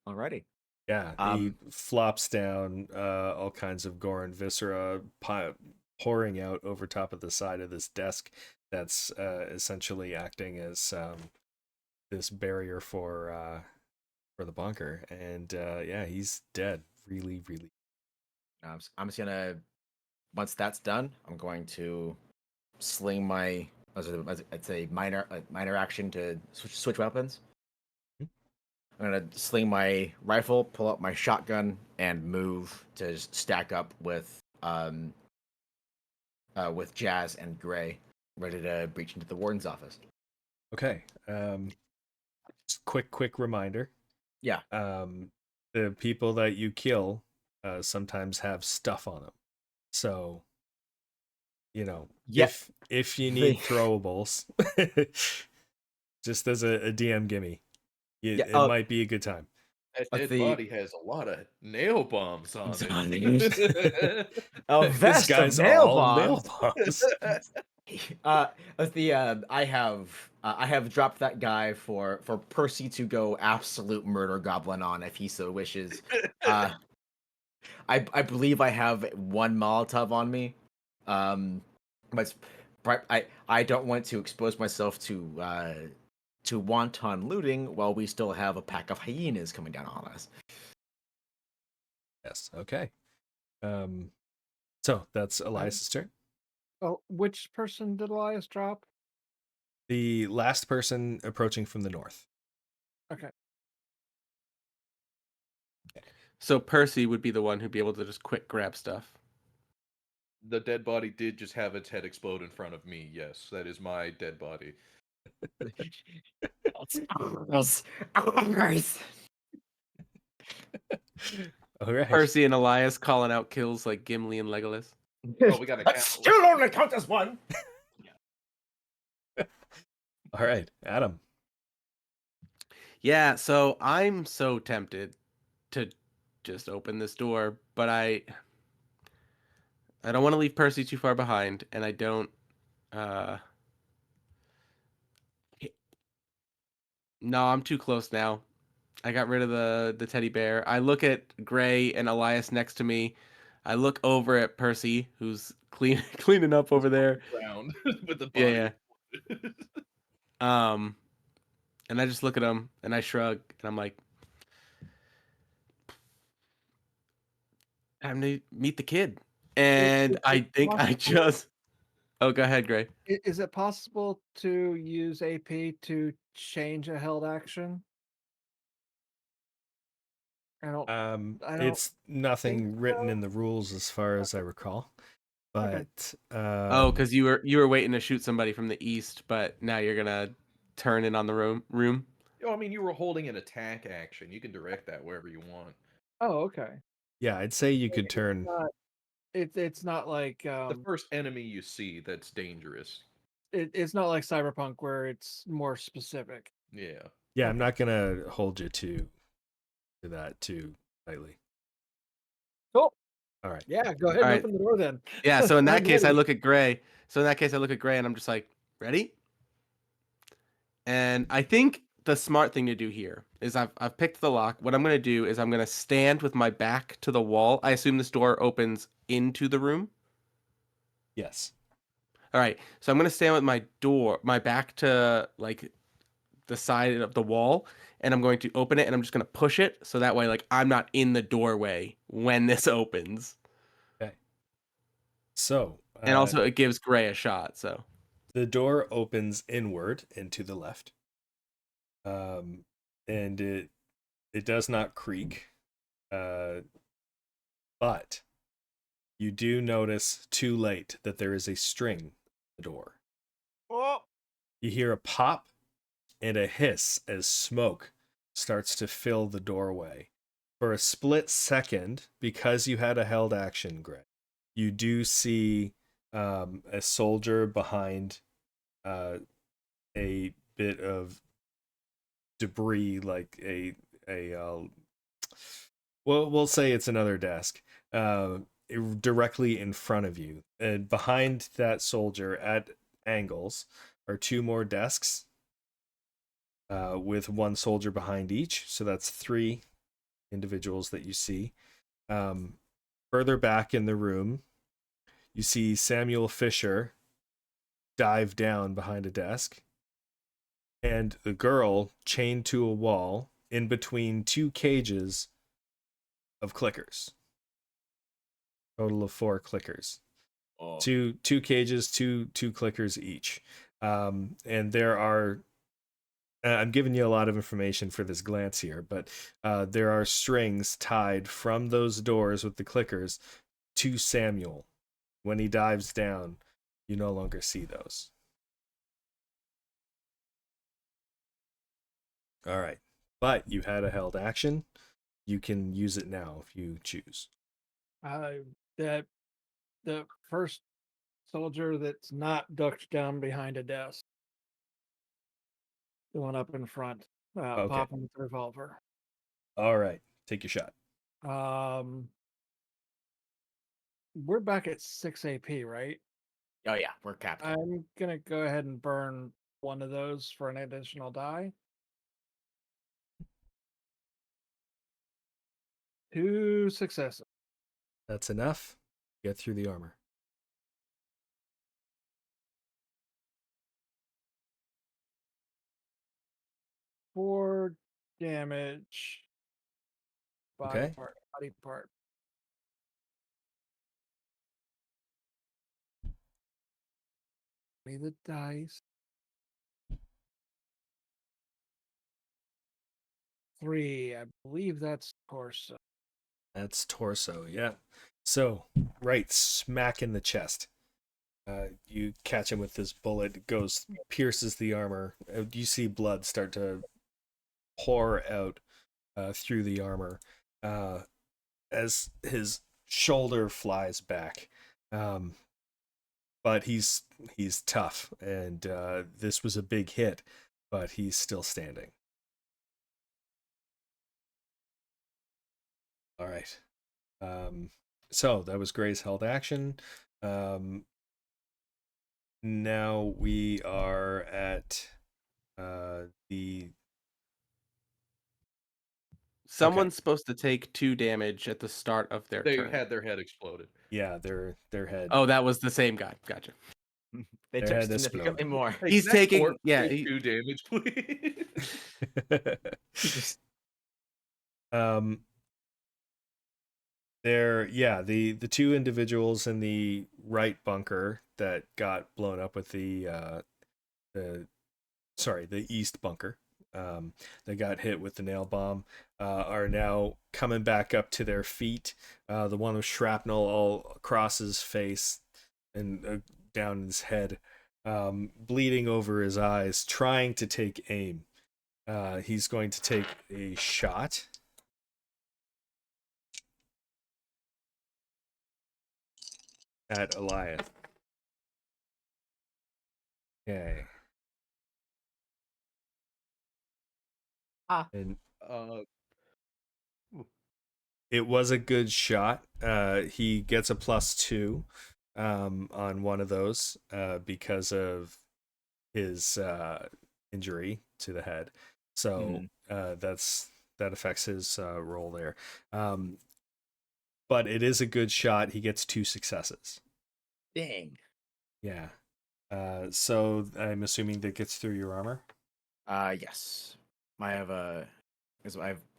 Alrighty. Yeah, he flops down, all kinds of gore and viscera pouring out over top of the side of this desk that's essentially acting as this barrier for the bunker. And yeah, he's dead. Really, really. I'm just gonna once that's done, I'm going to sling my I'd say minor action to switch weapons. I'm gonna sling my rifle, pull up my shotgun, and move to stack up with Jazz and Gray, ready to breach into the warden's office. Okay. Just quick reminder. Yeah. The people that you kill sometimes have stuff on them. So, you know, Yep. if you need throwables, just as a DM gimme, it might be a good time. That But dead body has a lot of nail bombs on it. A This vest of guy's nail all bombs. nail bombs. I have dropped that guy for Percy to go absolute murder goblin on if he so wishes. I believe I have 1 Molotov on me, but I don't want to expose myself to wanton looting while we still have a pack of hyenas coming down on us. Yes. Okay. So that's Elias's turn. Oh, which person did Elias drop? The last person approaching from the north. Okay. So Percy would be the one who'd be able to just quick grab stuff. The dead body did just have its head explode in front of me. Yes, that is my dead body. All right. Percy and Elias calling out kills like Gimli and Legolas. Oh, we got to count. Still only count as 1. All right, Adam. Yeah, so I'm so tempted to just open this door, but I don't want to leave Percy too far behind, and I don't no, I'm too close now. I got rid of the teddy bear. I look at Gray and Elias next to me. I look over at Percy, who's cleaning up over there. Ground with the body. Yeah. And I just look at him and I shrug and I'm like, time to meet the kid. And I think I just. Oh, go ahead, Gray. Is it possible to use AP to change a held action? It's nothing written so. in the rules as far as I recall. But Oh, because you were waiting to shoot somebody from the east, but now you're gonna turn in on the room. I mean, you were holding an attack action. You can direct that wherever you want. Oh, okay. Yeah, I'd say you could turn It's not like The first enemy you see that's dangerous. it's not like Cyberpunk where it's more specific. Yeah. Yeah, I'm Okay. not gonna hold you to that too tightly. Cool. All right. Yeah, go ahead All and right. open the door then. Yeah, so in that I'm case I ready. look at Gray. And I'm just like, ready? And I think the smart thing to do here is I've picked the lock. What I'm gonna do is I'm gonna stand with my back to the wall. I assume this door opens into the room. Yes. All right, so I'm gonna stand with my back to like the side of the wall, and I'm going to open it, and I'm just gonna push it so that way like I'm not in the doorway when this opens. Okay. So And also it gives Gray a shot. So the door opens inward and to the left, and it does not creak, but you do notice too late that there is a string at the door. Oh, You hear a pop and a hiss as smoke starts to fill the doorway. For a split second, because you had a held action, Greg, you do see a soldier behind a bit of debris, like well, we'll say it's another desk, directly in front of you, and behind that soldier at angles are two more desks, with one soldier behind each. So that's three individuals that you see. Further back in the room, you see Samuel Fisher dive down behind a desk, and the girl chained to a wall in between two cages of clickers. Total of 4 clickers. Oh. Two cages, two clickers each. And there are, I'm giving you a lot of information for this glance here, but there are strings tied from those doors with the clickers to Samuel. When he dives down, you no longer see those. All right. But you had a held action. You can use it now if you choose. that the first soldier that's not ducked down behind a desk, the one up in front, Okay. popping with the revolver. All right. Take your shot. We're back at 6 AP, right? Oh yeah, we're capped. I'm gonna go ahead and burn one of those for an additional die. 2 successes. That's enough. Get through the armor. 4 damage. Body Okay. part. Me the dice. 3. I believe that's torso. That's torso, yeah. So, right smack in the chest. You catch him with this bullet. It goes, pierces the armor. You see blood start to pour out through the armor as his shoulder flies back. But he's tough, and this was a big hit, but he's still standing. All right. So that was Gray's held action. Now we are at the someone's supposed to take 2 damage at the start of their They turn. had their head exploded. yeah, their head. Oh, that was the same guy. Gotcha. They Their took head significantly exploded. more. Hey, He's can that taking- corpse yeah, take he- 2 damage, please. Just The two individuals in the right bunker that got blown up with the east bunker, that got hit with the nail bomb, are now coming back up to their feet. The one with shrapnel all across his face and down his head, bleeding over his eyes, trying to take aim. He's going to take a shot. at Elias. Okay. And Uh, it was a good shot. He gets a +2 on one of those because of his injury to the head. So that affects his roll there. But it is a good shot. He gets 2 successes. Dang. Yeah. So I'm assuming that gets through your armor. Yes. I have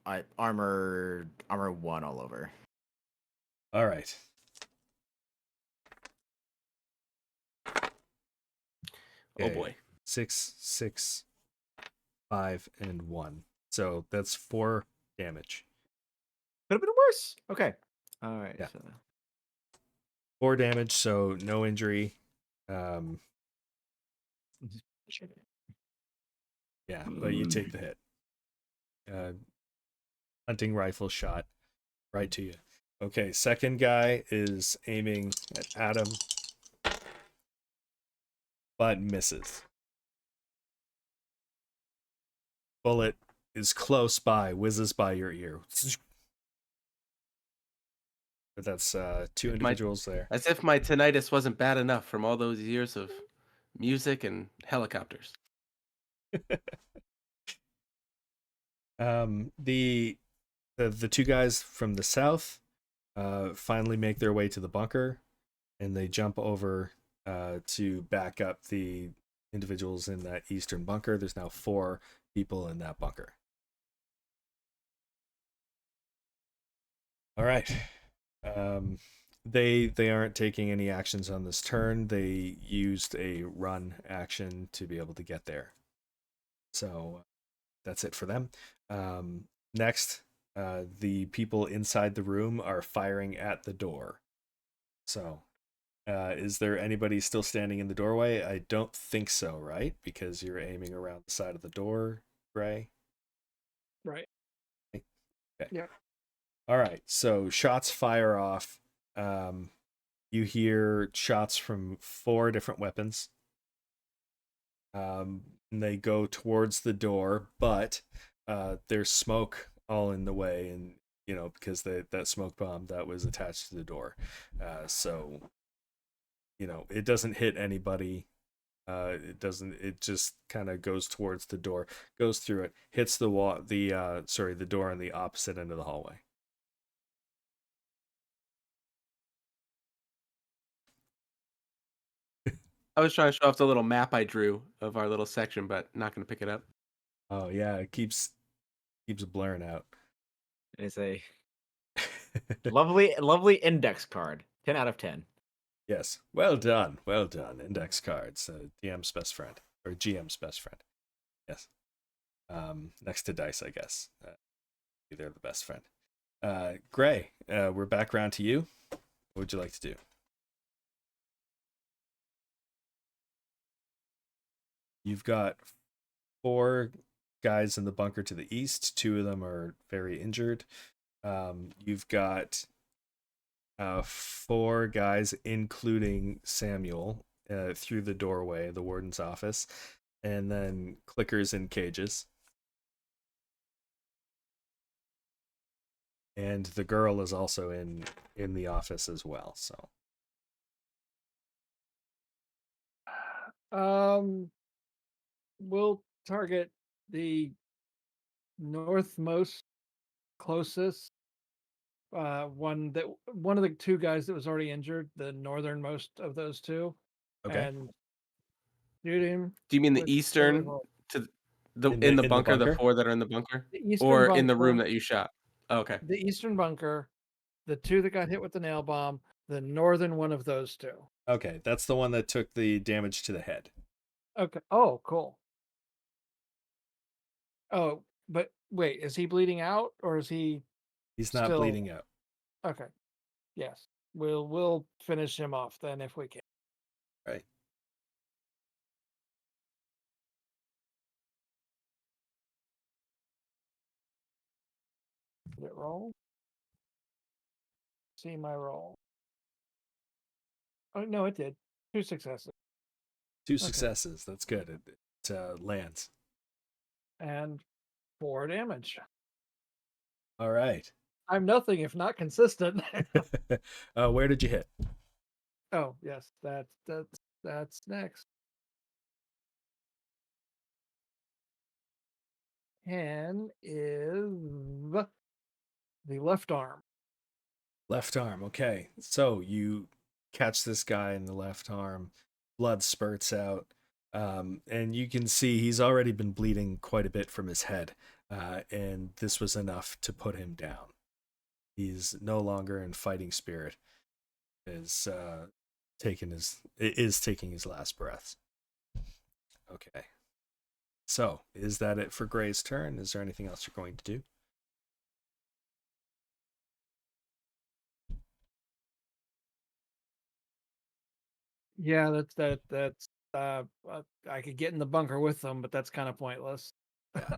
I armor 1 all over. All right. Oh boy. 6, 6, 5, and 1. So that's 4 damage. Could have been worse. Okay. All right. Yeah. So 4 damage, so no injury. Yeah, but you take the hit. Hunting rifle shot right to you. Okay, second guy is aiming at Adam, but misses. Bullet is close by, whizzes by your ear. But that's 2 individuals there. As if my tinnitus wasn't bad enough from all those years of music and helicopters. The 2 guys from the south finally make their way to the bunker, and they jump over to back up the individuals in that eastern bunker. There's now 4 people in that bunker. All right. They aren't taking any actions on this turn. They used a run action to be able to get there. So that's it for them. Next, the people inside the room are firing at the door. So, is there anybody still standing in the doorway? I don't think so, right? Because you're aiming around the side of the door, Gray. Right. Okay. Yeah. All right. So shots fire off. You hear shots from 4 different weapons. And they go towards the door, but there's smoke all in the way, and because that smoke bomb that was attached to the door, so it doesn't hit anybody. It doesn't. It just kind of goes towards the door, goes through it, hits the wall. The door on the opposite end of the hallway. I was trying to show off the little map I drew of our little section, but not going to pick it up. Oh yeah, it keeps blurring out. it's a lovely index card. 10 out of 10. Yes, well done. Index cards, DM's best friend or GM's best friend. Yes. Next to dice, I guess. They're the best friend. Gray, we're back around to you. What would you like to do? You've got 4 guys in the bunker to the east. 2 of them are very injured. You've got 4 guys, including Samuel, through the doorway, the warden's office, and then clickers in cages. And the girl is also in the office as well. So We'll target the northmost closest one of the 2 guys that was already injured, the northernmost of those 2. okay. And shoot him. Do you mean the with eastern bullet hole. to the In in the the bunker, the bunker? 4 that are in the bunker, The eastern or bunker, in the room that you shot? Oh, okay. the eastern bunker, the 2 that got hit with the nail bomb, the northern one of those 2. Okay, that's the one that took the damage to the head. Okay. Oh, cool. Oh, but wait, is he bleeding out or is he He's not still bleeding out. Okay. Yes. We'll finish him off then if we can. Right. Did it roll? See my roll. Oh no, it did. 2 successes. 2 successes. That's good. It lands. And 4 damage. All right. I'm nothing if not consistent. Where did you hit? Oh yes, that's next. And is the left arm. Left arm. Okay. So you catch this guy in the left arm. Blood spurts out. And you can see he's already been bleeding quite a bit from his head. And this was enough to put him down. He's no longer in fighting spirit. Is taking his last breaths. Okay. So, is that it for Gray's turn? Is there anything else you're going to do? Yeah, that's I could get in the bunker with them, but that's kind of pointless. Yeah.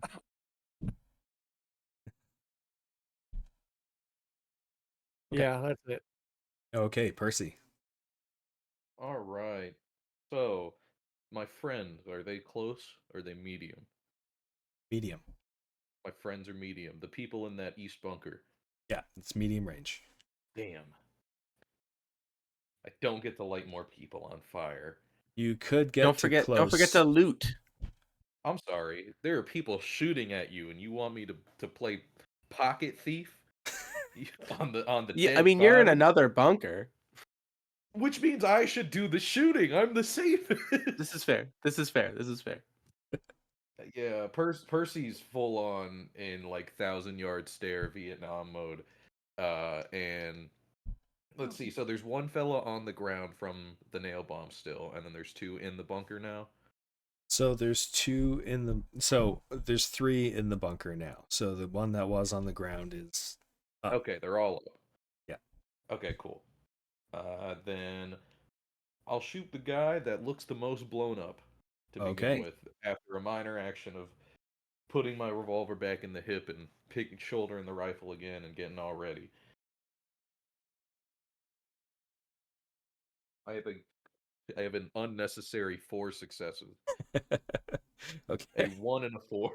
Okay. Yeah, that's it. Okay, Percy. All right. So, my friends, are they close or are they medium? Medium. My friends are medium. The people in that east bunker. Yeah, it's medium range. Damn. I don't get to light more people on fire. You could get Don't to forget close. to loot. I'm sorry. There are people shooting at you, and you want me to play pocket thief on the Yeah, I dead mean you're in body? another bunker. Which means I should do the shooting. I'm the safest. This is fair. This is fair. This is fair. Yeah, Percy's full on in like 1,000-yard stare Vietnam mode. And let's see. So there's one fella on the ground from the nail bomb still, and then there's 2 in the bunker now. So there's 3 in the bunker now. So the one that was on the ground is up. Okay, they're all up. Yeah. Okay, cool. Then I'll shoot the guy that looks the most blown up to Okay. begin with, after a minor action of putting my revolver back in the hip and shouldering the rifle again and getting all ready. I have an unnecessary 4 successes. Okay. A 1 and a 4.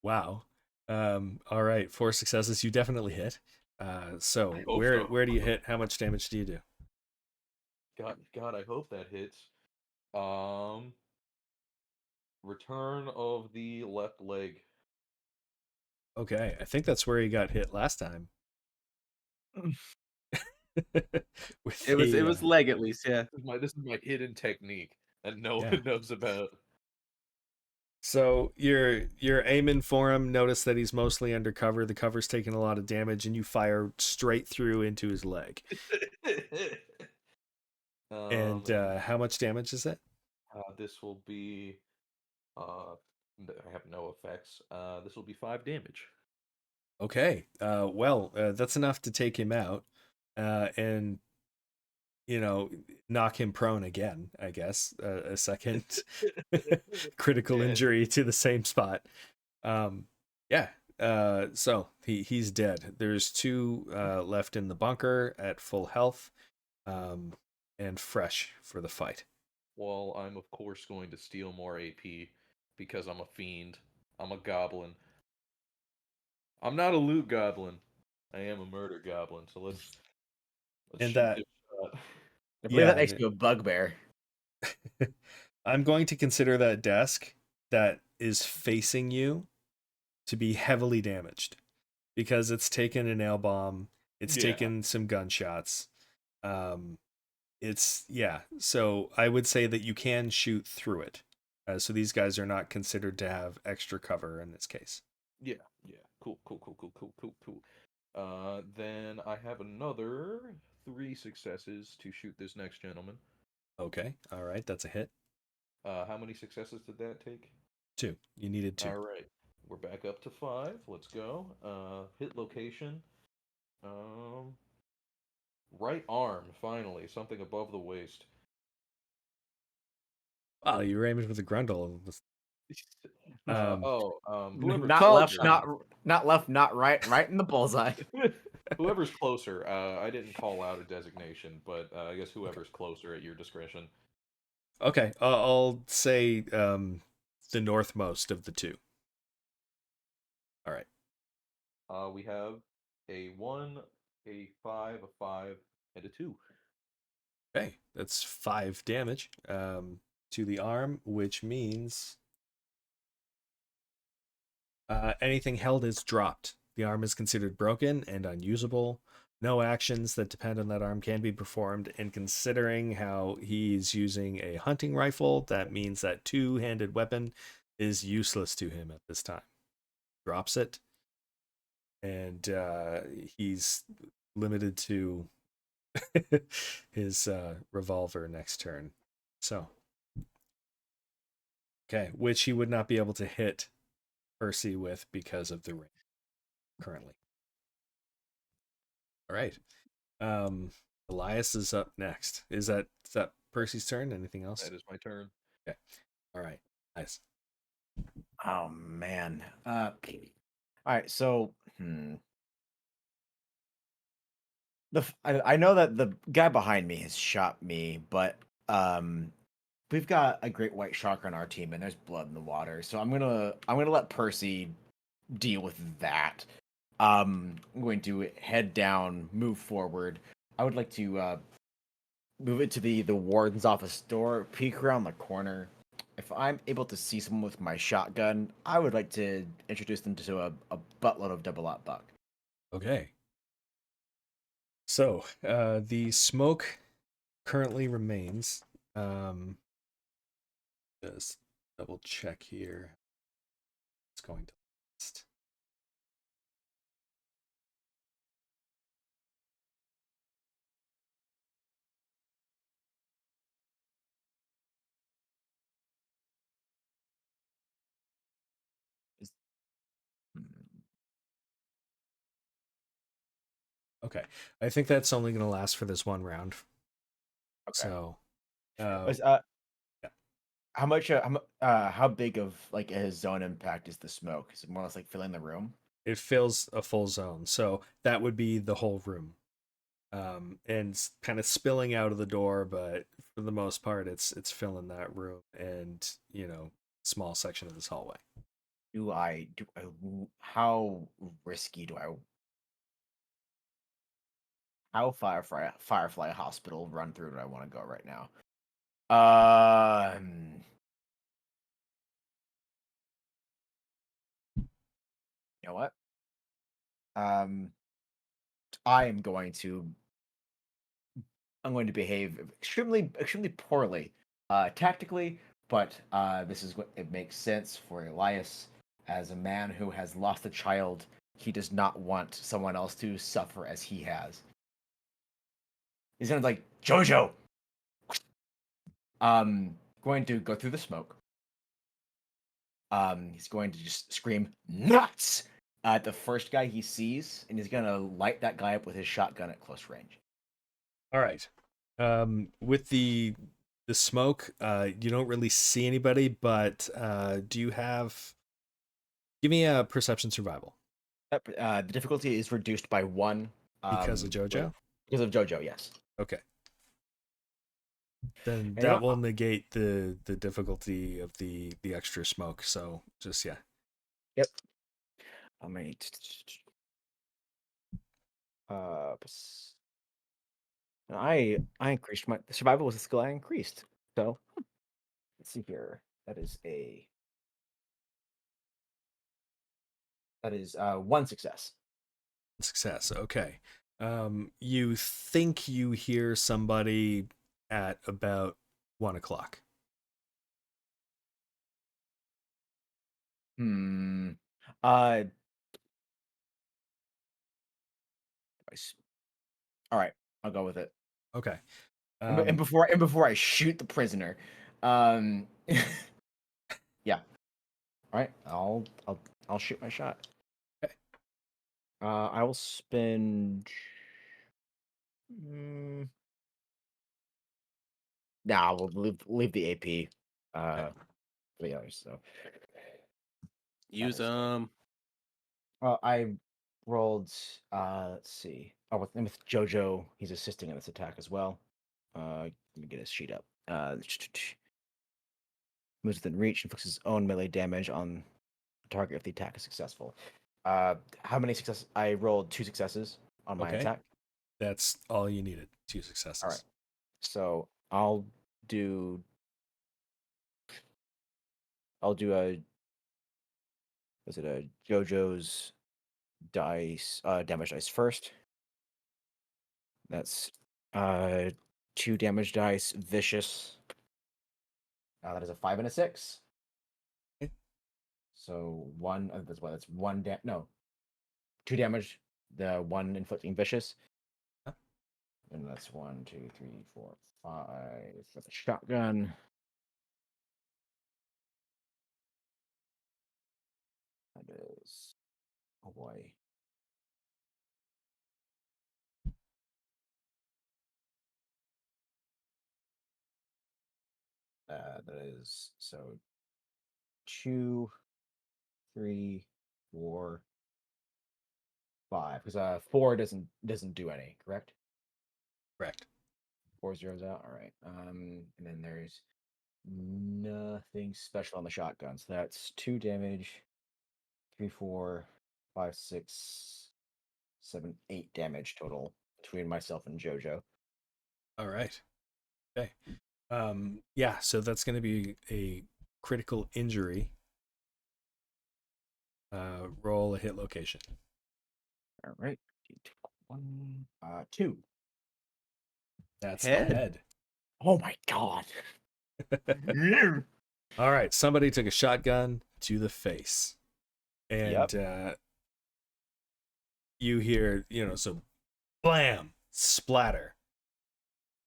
Wow. All right, 4 successes. You definitely hit. So I hope where so. where do you hit? How much damage do you do? God, I hope that hits. Return of the left leg. Okay, I think that's where he got hit last time. With It was leg at least, yeah. This is my hidden technique that no Yeah. one knows about. So you're aiming for him. Notice that he's mostly undercover. The cover's taking a lot of damage, and you fire straight through into his leg. And how much damage is it? This will be. I have no effects. This will be 5 damage. Okay. Well, that's enough to take him out, and knock him prone again. I guess a second critical injury to the same spot. Yeah. So he's dead. There's 2 left in the bunker at full health, and fresh for the fight. Well, I'm of course going to steal more AP because I'm a fiend. I'm a goblin. I'm not a loot goblin. I am a murder goblin. So let's And shoot that- this shot. I believe that Yeah, makes you a bugbear. I'm going to consider that desk that is facing you to be heavily damaged because it's taken a nail bomb. It's Yeah. taken some gunshots. So I would say that you can shoot through it. So these guys are not considered to have extra cover in this case. Yeah. Cool. Then I have another 3 successes to shoot this next gentleman. Okay. All right. That's a hit. How many successes did that take? 2. You needed 2. All right. We're back up to 5. Let's go. Hit location. Right arm, finally. Something above the waist. Wow, you were aiming with a grundle. Whoever Not Call left, shot. not left, not right. Right in the bullseye. Whoever's closer. I didn't call out a designation, but I guess whoever's closer at your discretion. Okay, I'll say the northmost of the two. All right. We have a 1, a 5, a 5, and a 2. Okay, that's 5 damage to the arm, which means anything held is dropped. The arm is considered broken and unusable. No actions that depend on that arm can be performed. And considering how he's using a hunting rifle, that means that two-handed weapon is useless to him at this time. Drops it, and he's limited to his revolver next turn. So, okay, which he would not be able to hit Percy with because of the ring currently. All right. Elias is up next. Is that Percy's turn? Anything else? That is my turn. Okay. All right. Nice. Oh man. All right. So, I know that the guy behind me has shot me, but we've got a great white shark on our team, and there's blood in the water. So I'm gonna let Percy deal with that. I'm going to head down, move forward. I would like to move it to the warden's office door, peek around the corner. If I'm able to see someone with my shotgun, I would like to introduce them to a buttload of double out buck. Okay. So, the smoke currently remains. Just double check here. It's going to last. Okay. I think that's only going to last for this one round. Okay. So, yeah. How much? How big of like a zone impact is the smoke? Is it more or less like filling the room? it fills a full zone. So that would be the whole room. And kind of spilling out of the door, but for the most part, it's filling that room and small section of this hallway. How risky do I? How Firefly Hospital run through do I want to go right now? You know what? I'm going to behave extremely poorly, tactically, but this is what it makes sense for Elias as a man who has lost a child. He does not want someone else to suffer as he has. He's gonna like Jojo. Going to go through the smoke. He's going to just scream nuts at the first guy he sees, and he's gonna light that guy up with his shotgun at close range. All right. With the smoke, you don't really see anybody, but do you have? Give me a perception survival. The difficulty is reduced by 1 Because of JoJo? Because of JoJo, yes. Okay. Then And that will negate the difficulty of the extra smoke. So just yeah. Yep. I mean, I increased my survival was a skill I increased. So let's see here. That is 1 success. Success. Okay. You think you hear somebody at about 1:00. Uh. All right, I'll go with it. Okay. And before I shoot the prisoner, yeah. All right, I'll shoot my shot. Okay. I will spend. Nah, we'll leave the AP. For the others. So Use them. I rolled. Let's see. Oh, with Jojo, he's assisting in this attack as well. Let me get his sheet up. Moves within reach, inflicts his own melee damage on the target if the attack is successful. How many successes? I rolled 2 successes on my Okay. attack. That's all you needed. 2 All right. successes. So I'll do a JoJo's dice damage dice first. That's 2 damage dice vicious. That is a 5 and a 6. Okay. So that's 2 damage. The 1 inflicting vicious. Huh? And that's 1, 2, 3, 4, 5 for the shotgun. That is, oh boy. That is so 2, 3, 4, 5. Because 4 doesn't do any, correct? Correct. 4 zeros out. All right. And then there's nothing special on the shotgun. So that's 2 damage. 3, 4, 5, 6, 7, 8 damage total between myself and JoJo. All right. Okay. Yeah, so that's going to be a critical injury. Roll a hit location. All right. 1, 2. That's Head. the head. Oh my god. All right, somebody took a shotgun to the face. And you hear, so blam, splatter,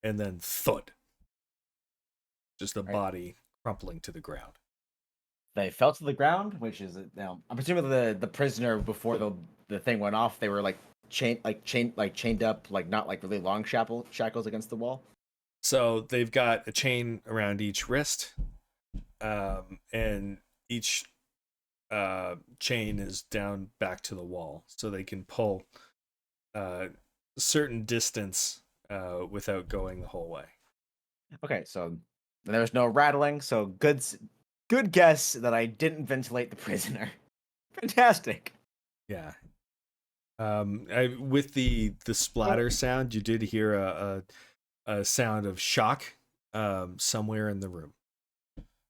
and then thud. Just a body crumpling to the ground. They fell to the ground, which is now. I'm presuming the prisoner before the thing went off, they were chained up, not really long shackles against the wall. So they've got a chain around each wrist, and each chain is down back to the wall, so they can pull a certain distance without going the whole way. Okay, so there was no rattling. So good guess that I didn't ventilate the prisoner. Fantastic. Yeah. With the splatter sound, you did hear a sound of shock somewhere in the room.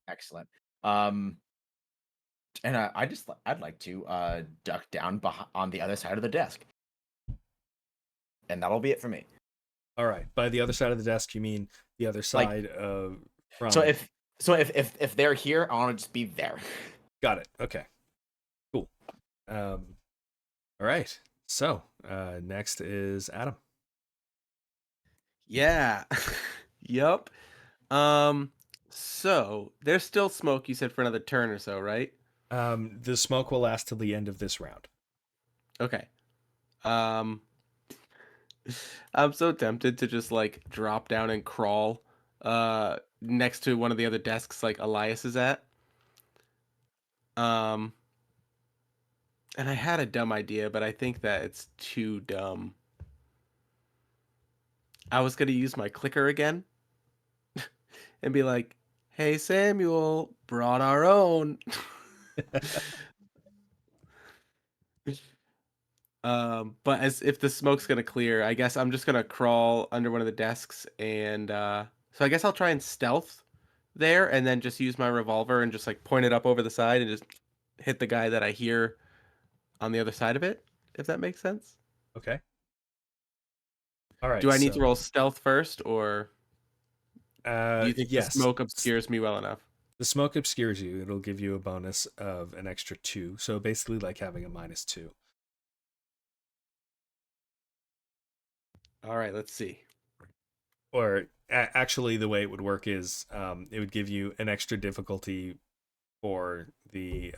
Excellent. And I'd like to duck down on the other side of the desk, and that'll be it for me. All right. By the other side of the desk, you mean the other side of from? So if they're here, I want to just be there. Got it. Okay. Cool. All right. So next is Adam. Yeah. Yup. So there's still smoke, you said, for another turn or so, right? The smoke will last till the end of this round. Okay. I'm so tempted to just drop down and crawl next to one of the other desks like Elias is at. And I had a dumb idea, but I think that it's too dumb. I was gonna use my clicker again and be like, "Hey Samuel, brought our own." But as if the smoke's gonna clear, I guess I'm just gonna crawl under one of the desks and so I guess I'll try and stealth there and then just use my revolver and just point it up over the side and just hit the guy that I hear on the other side of it, if that makes sense. Okay. All right. Do I need to roll stealth first, or do you think the yes. smoke obscures me well enough? The smoke obscures you. It'll give you a bonus of an extra 2. So basically like having a -2. All right, let's see. Or actually the way it would work is it would give you an extra difficulty for the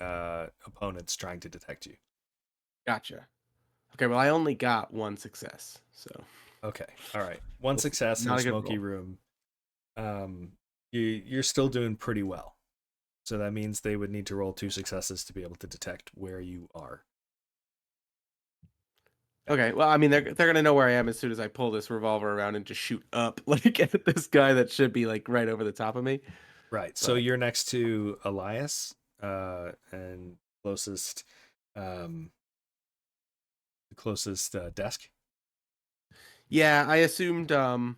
opponents trying to detect you. Gotcha. Okay, well I only got 1 success, so. Okay. All right. 1 success in Not a a good smoky roll. room. You're still doing pretty well. So that means they would need to roll 2 successes to be able to detect where you are. Okay, well, I mean, they're gonna know where I am as soon as I pull this revolver around and just shoot up, like at this guy that should be like right over the top of me. Right. So But you're next to Elias, and closest, um, the closest desk. yeah, I assumed. I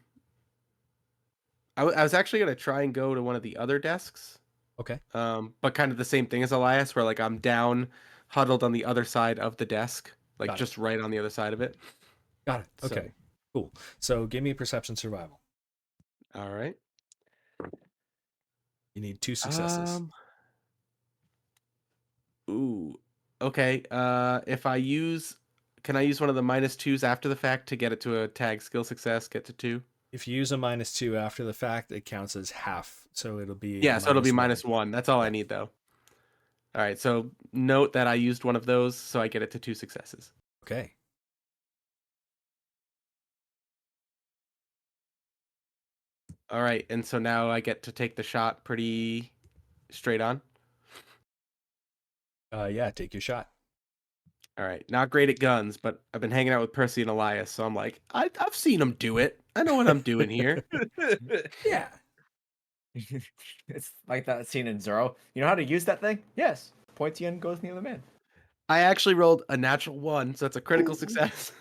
was actually gonna try and go to one of the other desks, Okay. but kind of the same thing as Elias, where like I'm down, huddled on the other side of the desk, like Got it. just right on the other side of it. Got it. So, Okay. Cool. So give me a perception survival. all right. You need 2 successes. Ooh. Okay. If I use, can I use one of the -2s after the fact to get it to a tag skill success, get to 2? If you use a -2 after the fact, it counts as half. So it'll be Yeah, so it'll be -1. -1. That's all I Yeah. need though. All right. So note that I used one of those, so I get it to 2 successes. Okay. All right. And so now I get to take the shot pretty straight on. Yeah, take your shot. All right. Not great at guns, but I've been hanging out with Percy and Elias, so I'm like, I've seen them do it. I know what I'm doing here. Yeah. It's like that scene in Zorro. You know how to use that thing? Yes. Pointy end goes near the man. I actually rolled a natural 1, so it's a critical success,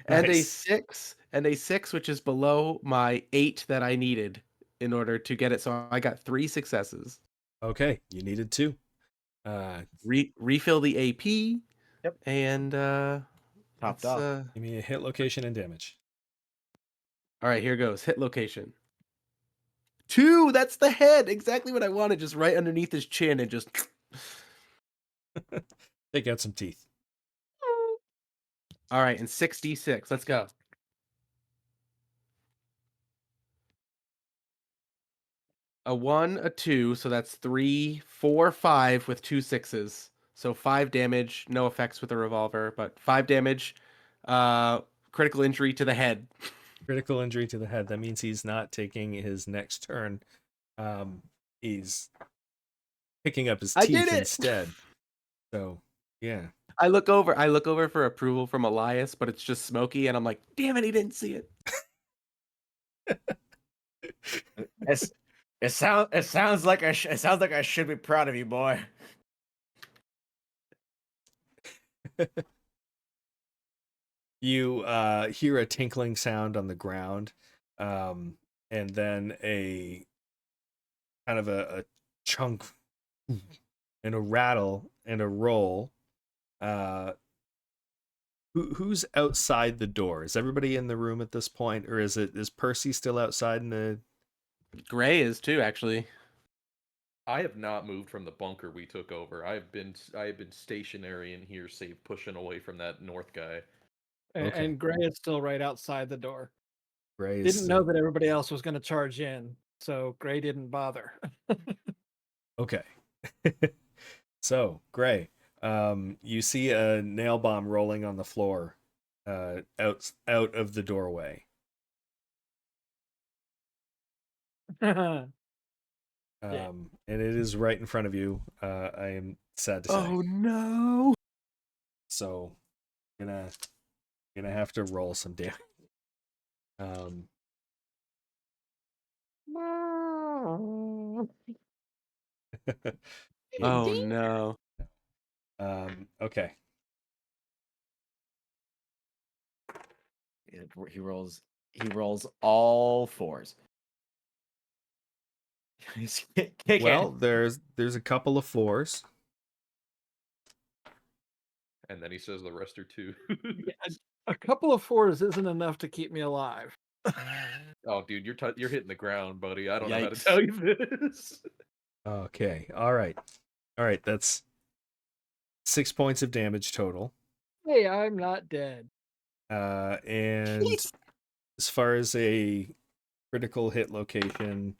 and Nice. a 6, which is below my 8 that I needed in order to get it. So I got 3 successes. Okay. You needed 2. Refill the AP. Yep. And Topped let's, off. Give me a hit location and damage. all right, here goes. Hit location. 2. That's the head. Exactly what I wanted. Just right underneath his chin, and just. Take out some teeth. All right, and 6d6. Let's go. A 1, a 2, so that's 3, 4, 5 with 2 6s. So 5 damage, no effects with a revolver, but 5 damage, critical injury to the head. Critical injury to the head. That means he's not taking his next turn. He's picking up his I did teeth it! instead. So, yeah. I look over for approval from Elias, but it's just Smokey, and I'm like, damn it, he didn't see it. It sounds like I should be proud of you, boy. You hear a tinkling sound on the ground, and then a kind of a chunk and a rattle and a roll. Who's outside the door? Is everybody in the room at this point, or is Percy still outside in the? Gray is too, actually. I have not moved from the bunker we took over. I have been stationary in here, save pushing away from that north guy. Okay. And Gray is still right outside the door. Gray is Didn't know that everybody else was going to charge in, so Gray didn't bother. Okay. So, Gray, you see a nail bomb rolling on the floor, out of the doorway. Yeah. And it is right in front of you. I am sad to say. Oh no! So, gonna have to roll some damage. Oh no! Okay. He rolls all 4s. He's kicking. Well, there's a couple of 4s. And then he says the rest are 2. A couple of 4s isn't enough to keep me alive. Oh, dude, you're hitting the ground, buddy. I don't know how to Yikes. tell you this. Okay. All right. That's 6 points of damage total. Hey, I'm not dead. And as far as a critical hit location,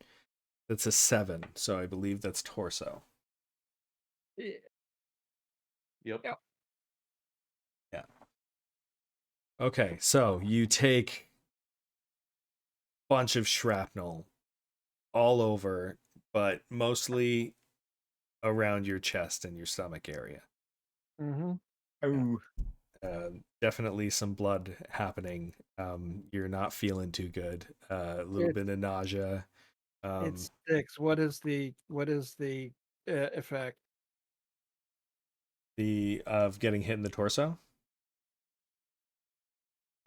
that's a 7. So I believe that's torso. Yeah. Yep. Yep. Yeah. Okay, so you take a bunch of shrapnel all over, but mostly around your chest and your stomach area. Mm-hmm. Ooh. definitely some blood happening. You're not feeling too good. A little It bit of nausea. it sticks. What is the effect? The of getting hit in the torso.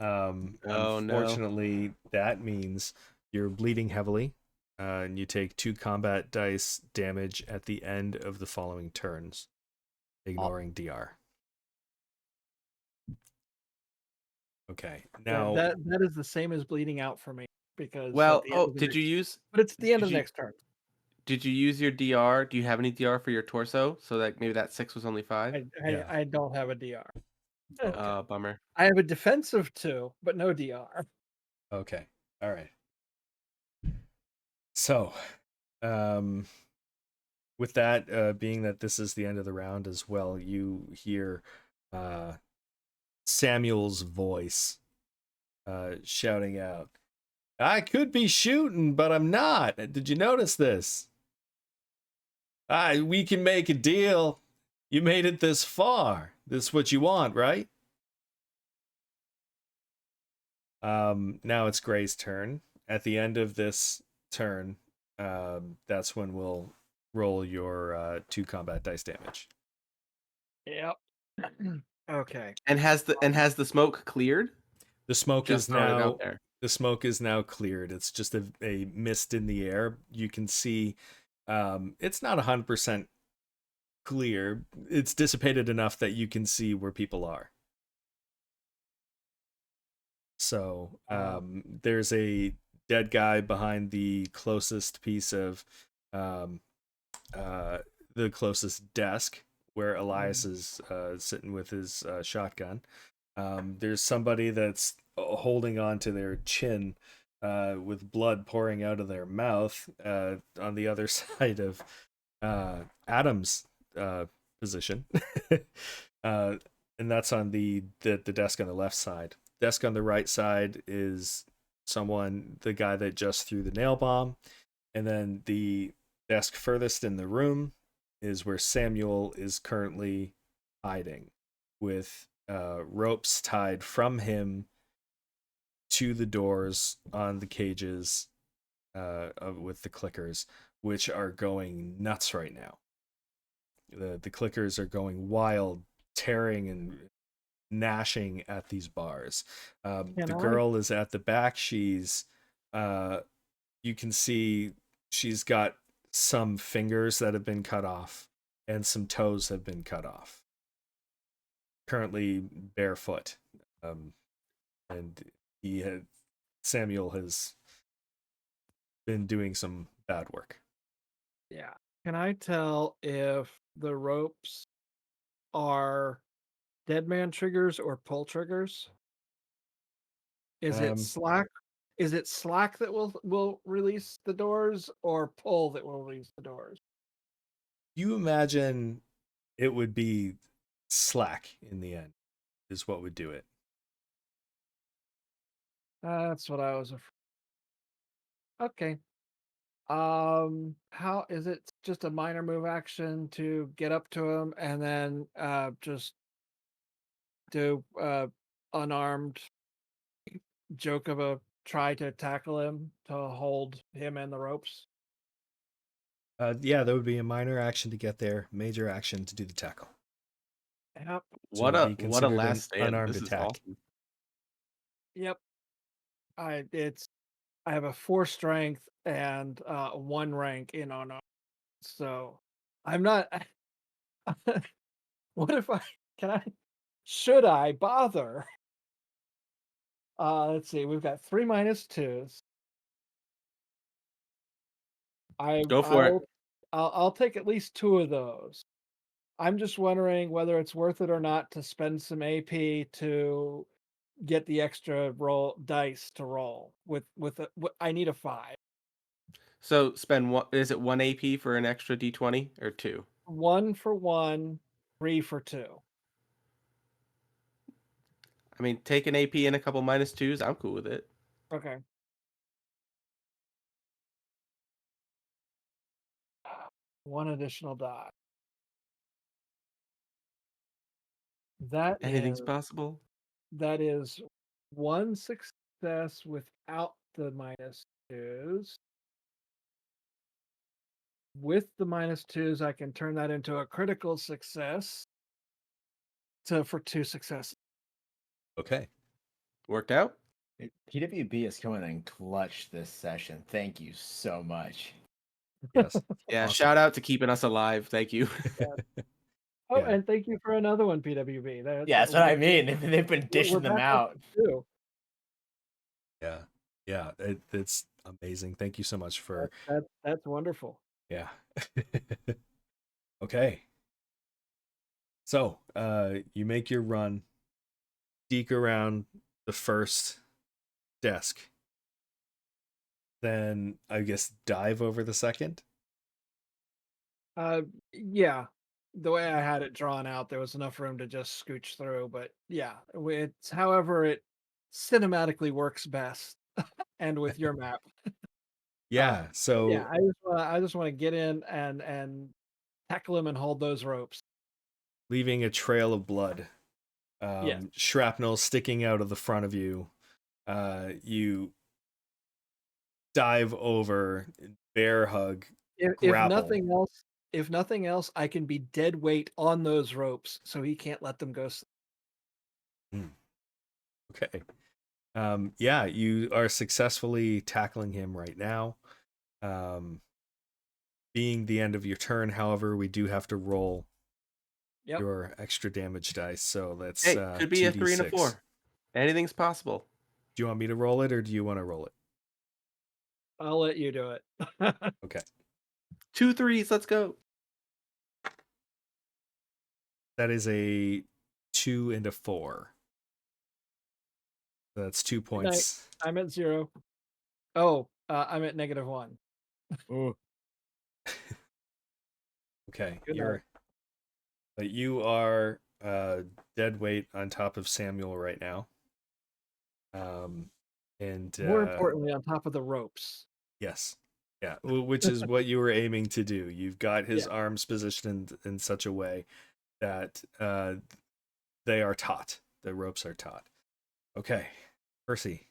Oh no. Unfortunately, that means you're bleeding heavily, and you take 2 combat dice damage at the end of the following turns, ignoring DR. Okay, now That is the same as bleeding out for me because at Well, the end oh, of the did you next, use but it's the end did of the you next turn. did you use your DR? Do you have any DR for your torso? So that maybe that 6 was only 5? yeah, I don't have a DR. okay, Bummer. I have a defensive 2, but no DR. okay, all right. So, um, with that being that this is the end of the round as well, you hear uh, Samuel's voice shouting out, "I could be shooting, but I'm not. Did you notice this? We can make a deal. You made it this far. This is what you want, right?" Now it's Gray's turn. At the end of this turn, that's when we'll roll your 2 combat dice damage. Yep. Okay. And has the smoke cleared? The smoke Just is throwing it out now there. the smoke is now cleared. It's just a mist in the air. You can see it's not 100% clear. It's dissipated enough that you can see where people are. So there's a dead guy behind the closest piece of um, the closest desk where Elias is sitting with his shotgun. There's somebody that's holding on to their chin with blood pouring out of their mouth on the other side of Adam's position. And that's on the desk on the left side. Desk on the right side is the guy that just threw the nail bomb. And then the desk furthest in the room is where Samuel is currently hiding, with ropes tied from him to the doors on the cages with the clickers, which are going nuts right now. The clickers are going wild, tearing and gnashing at these bars. The girl is at the back. She's you can see she's got some fingers that have been cut off and some toes have been cut off. Currently barefoot. And Samuel has been doing some bad work. Yeah. Can I tell if the ropes are dead man triggers or pull triggers? Is it Um, slack? Is it slack that will release the doors, or pull that will release the doors? you imagine it would be slack in the end is what would do it. That's what I was afraid. Okay. How is it just a minor move action to get up to him and then just do unarmed joke of a try to tackle him to hold him and the ropes? Yeah, that would be a minor action to get there, major action to do the tackle. Yep. So What it'd a be what a considered an last stand. unarmed This is attack. awesome. Yep. I have a 4 strength and 1 rank in honor. So I'm not what if I can I should I bother? Let's see. We've got 3 -2s. I Go for it. I'll take at least 2 of those. I'm just wondering whether it's worth it or not to spend some AP to get the extra roll dice to roll I need a 5. So spend one. Is it 1 AP for an extra D20 or 2? 1 for 1, 3 for 2. I mean, take an AP and a couple -2s. I'm cool with it. Okay. One additional die. That Anything's is possible. that is one success without the -2s. With the -2s, I can turn that into a critical success for 2 successes. Okay. Worked out. PWB is coming in clutch this session. Thank you so much. Yes. Yeah, Awesome. shout out to keeping us alive. Thank you. Oh, Yeah. and thank you for another one, PWB. Yeah, that's what I mean. They've been We're dishing them back out. up to 2. Yeah. Yeah. It's amazing. Thank you so much for That's wonderful. yeah. Okay. So you make your run, deke around the first desk, then I guess dive over the second. Yeah. The way I had it drawn out, there was enough room to just scooch through, but yeah, it's however it cinematically works best and with your map. Yeah. Yeah, So I just want to get in and tackle him and hold those ropes. leaving a trail of blood, Yes. shrapnel sticking out of the front of you. You dive over, bear hug, If grapple. if nothing else, I can be dead weight on those ropes so he can't let them go. Okay. Yeah, you are successfully tackling him right now. Being the end of your turn, however, we do have to roll Yep. your extra damage dice. So that's Hey, could be a 3 and a 2d6. 4. Anything's possible. Do you want me to roll it or do you want to roll it? I'll let you do it. Okay. 2 3s. Let's go. That is a 2 and a 4. So that's 2 Good night. points. I'm at 0. Oh, I'm at -1. Okay. Good night. You are dead weight on top of Samuel right now. And More importantly, on top of the ropes. yes. Yeah, which is what you were aiming to do. You've got his Yeah. arms positioned in such a way that they are taut. The ropes are taut. Okay. Percy.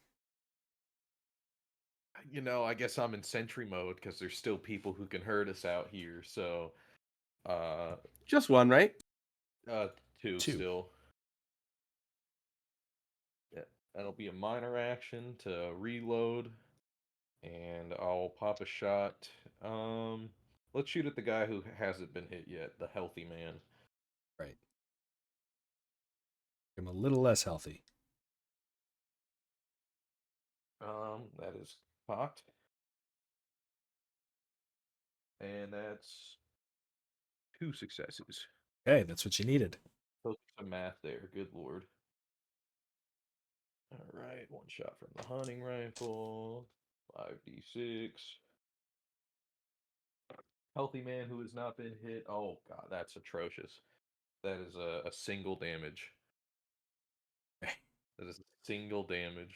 I guess I'm in sentry mode because there's still people who can hurt us out here. So, Just one, right? 2 2. still. Yeah, that'll be a minor action to reload, and I'll pop a shot. Let's shoot at the guy who hasn't been hit yet, the healthy man. Right. I'm a little less healthy. That is cocked. And that's 2 successes. Okay, that's what you needed. Those are some math there, good lord. Alright, 1 shot from the hunting rifle. 5d6. Healthy man who has not been hit. Oh god, that's atrocious. That is a single damage. Okay. That is a single damage.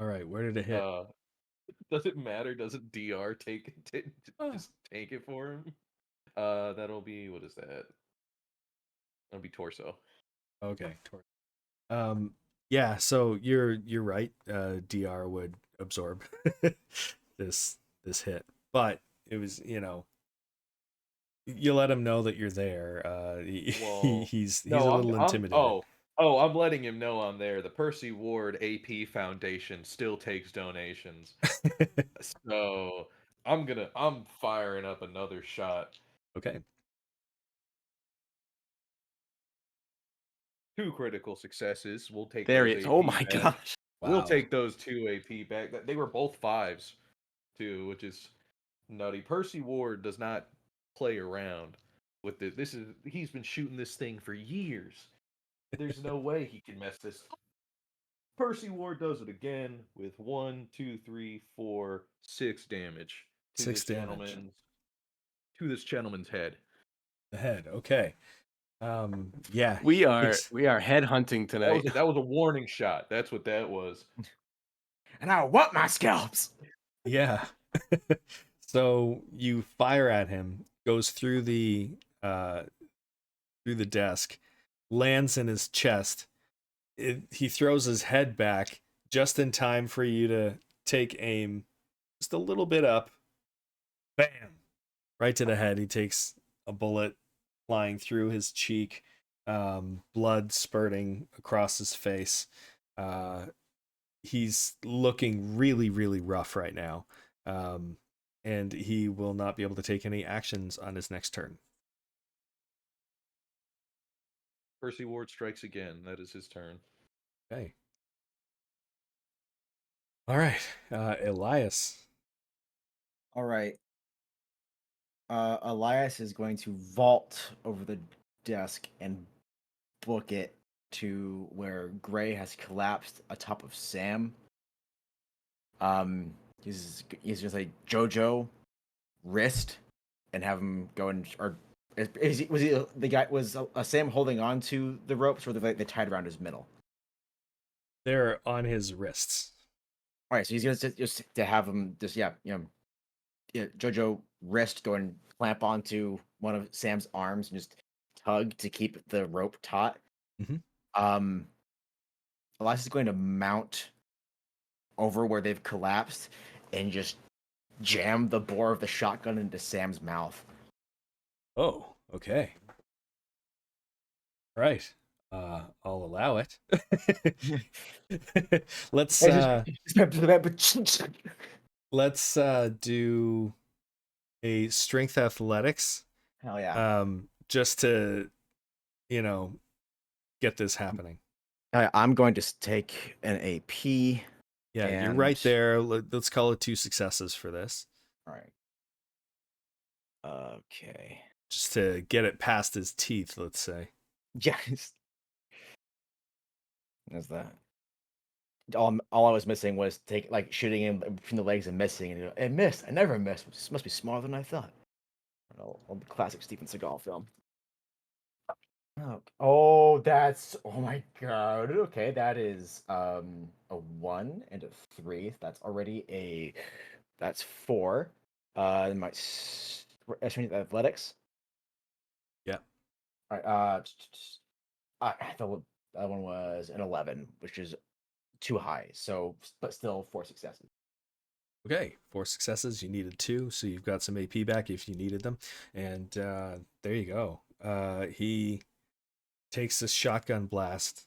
All right, where did it hit? Does it matter? Doesn't DR just take it for him? That'll be, what is that? That'll be torso. Okay. Yeah, so you're right. DR would absorb this hit. But it was, you let him know that you're there. Well, He's no, a little intimidated. I'm letting him know I'm there. The Percy Ward AP Foundation still takes donations. So I'm firing up another shot. Okay. 2 critical successes. We'll take There those he is. AP Oh my back. gosh. We'll Wow. take those 2 AP back. They were both 5s, too, which is nutty. Percy Ward does not play around with it. He's been shooting this thing for years. There's no way he can mess this up. Percy Ward does it again with 1, 2, 3, 4, 6 damage to 6 damage. this gentleman's head. The head. Okay. Yeah. We are he's- head hunting tonight. That was a warning shot. That's what that was. And I want my scalps. Yeah. So you fire at him, goes through the desk, lands in his chest. He throws his head back just in time for you to take aim just a little bit up. Bam! Right to the head. He takes a bullet flying through his cheek, blood spurting across his face. He's looking really, really rough right now. And he will not be able to take any actions on his next turn. Percy Ward strikes again. That is his turn. Okay. All right. Elias. All right. Elias is going to vault over the desk and book it to where Gray has collapsed atop of Sam. He's just like JoJo wrist and have him go and was he the guy was Sam holding on to the ropes or they tied around his middle? They're on his wrists. All right, so he's gonna just to have him just JoJo wrist go and clamp onto one of Sam's arms and just tug to keep the rope taut. Mm-hmm. Elias is going to mount over where they've collapsed and just jam the bore of the shotgun into Sam's mouth. Oh, okay. Right. I'll allow it. Let's do a strength athletics. Hell yeah. Just to, get this happening. I'm going to take an AP. Yeah, you're right there. Let's call it 2 successes for this. All right. Okay. Just to get it past his teeth, let's say. Yes. That's that. All I was missing was shooting him between the legs and missing, and it missed. I never missed. This must be smaller than I thought. Old classic Steven Seagal film. Oh, oh my god. Okay, that is a 1 and a 3. That's already that's 4. My athletics. Yeah. All right. The other one was an 11, which is too high. So, but still 4 successes. Okay, 4 successes. You needed 2, so you've got some AP back if you needed them. And there you go. He takes a shotgun blast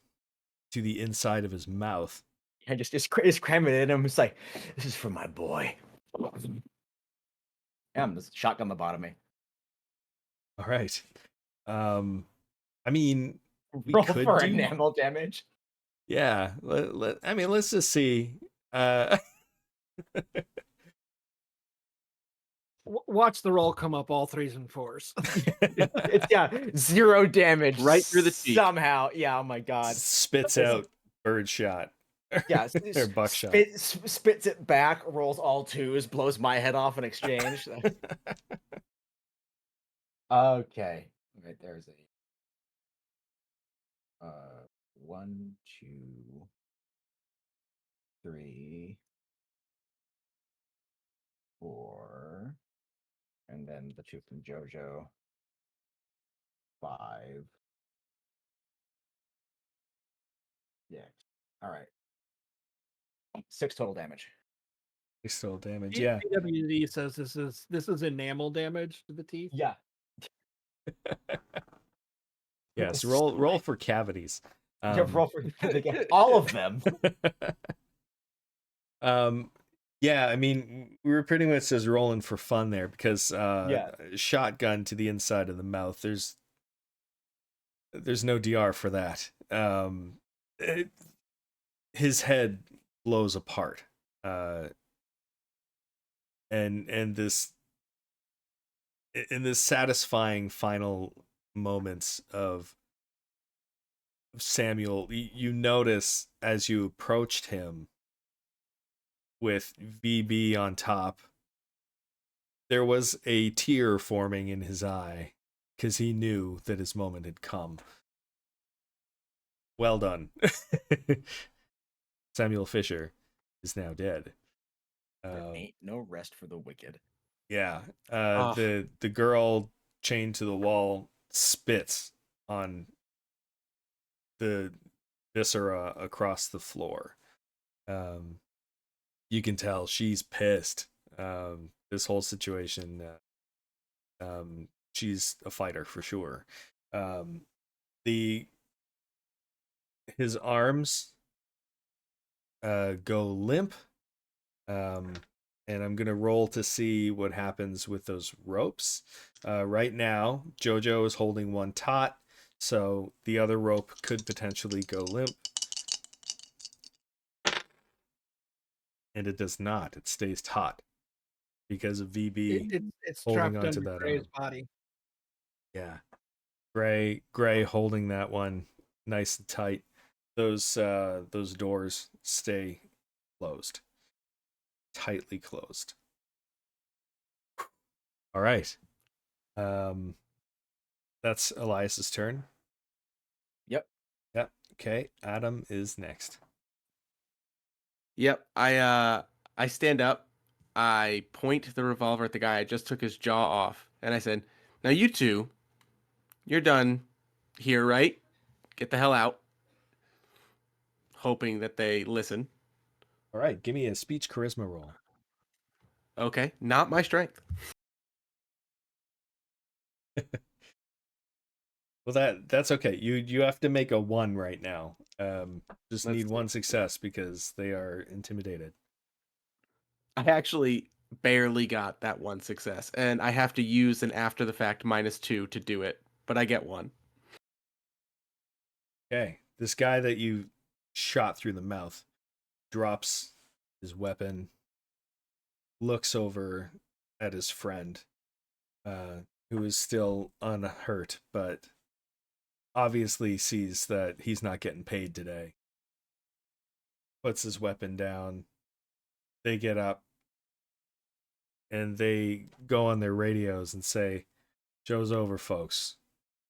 to the inside of his mouth. I just cram it in him. It's like, this is for my boy. I'm just shotgun lobotomy. All right. I mean, we roll could for do enamel damage. Yeah, let's just see. Watch the roll come up all 3s and 4s. It's 0 damage right through the cheek. somehow. Yeah, oh my god. Spits out bird shot. Yeah, or buckshot. Spits it back, rolls all 2s, blows my head off in exchange. Okay. Right, there's a 1, 2, 3, 4, and then the 2 from JoJo. 5. Yeah. All right. 6 total damage. 6 total damage. Yeah. PWD says this is enamel damage to the teeth. Yeah. Yes. Roll for cavities. Roll for all of them. Yeah, I mean, we were pretty much just rolling for fun there because shotgun to the inside of the mouth. There's no DR for that. His head blows apart, and this in this satisfying final moments of Samuel, you notice as you approached him with VB on top, there was a tear forming in his eye because he knew that his moment had come. Well done. Samuel Fisher is now dead. There ain't no rest for the wicked. Yeah. The girl chained to the wall spits on the viscera across the floor. You can tell she's pissed. This whole situation. She's a fighter for sure. The his arms go limp. And I'm gonna roll to see what happens with those ropes. Right now, Jojo is holding one taut, so the other rope could potentially go limp. And it does not. It stays taut because of VB It's holding trapped onto under that Gray's arm. body. Yeah. Gray holding that one nice and tight. Those doors stay closed. Tightly closed. All right. That's Elias's turn. Yep. Yep. Okay. Adam is next. Yep. I stand up. I point the revolver at the guy I just took his jaw off, and I said, "Now you two, you're done here, right? Get the hell out." Hoping that they listen. All right. Give me a speech charisma roll. Okay, not my strength. Well, that's okay. You have to make a 1 right now. Just Let's need see. one success because they are intimidated. I actually barely got that one success, and I have to use an after the fact -2 to do it, but I get one. Okay. This guy that you shot through the mouth drops his weapon, looks over at his friend, who is still unhurt, but obviously sees that he's not getting paid today. Puts his weapon down. They get up and they go on their radios and say, "Show's over, folks."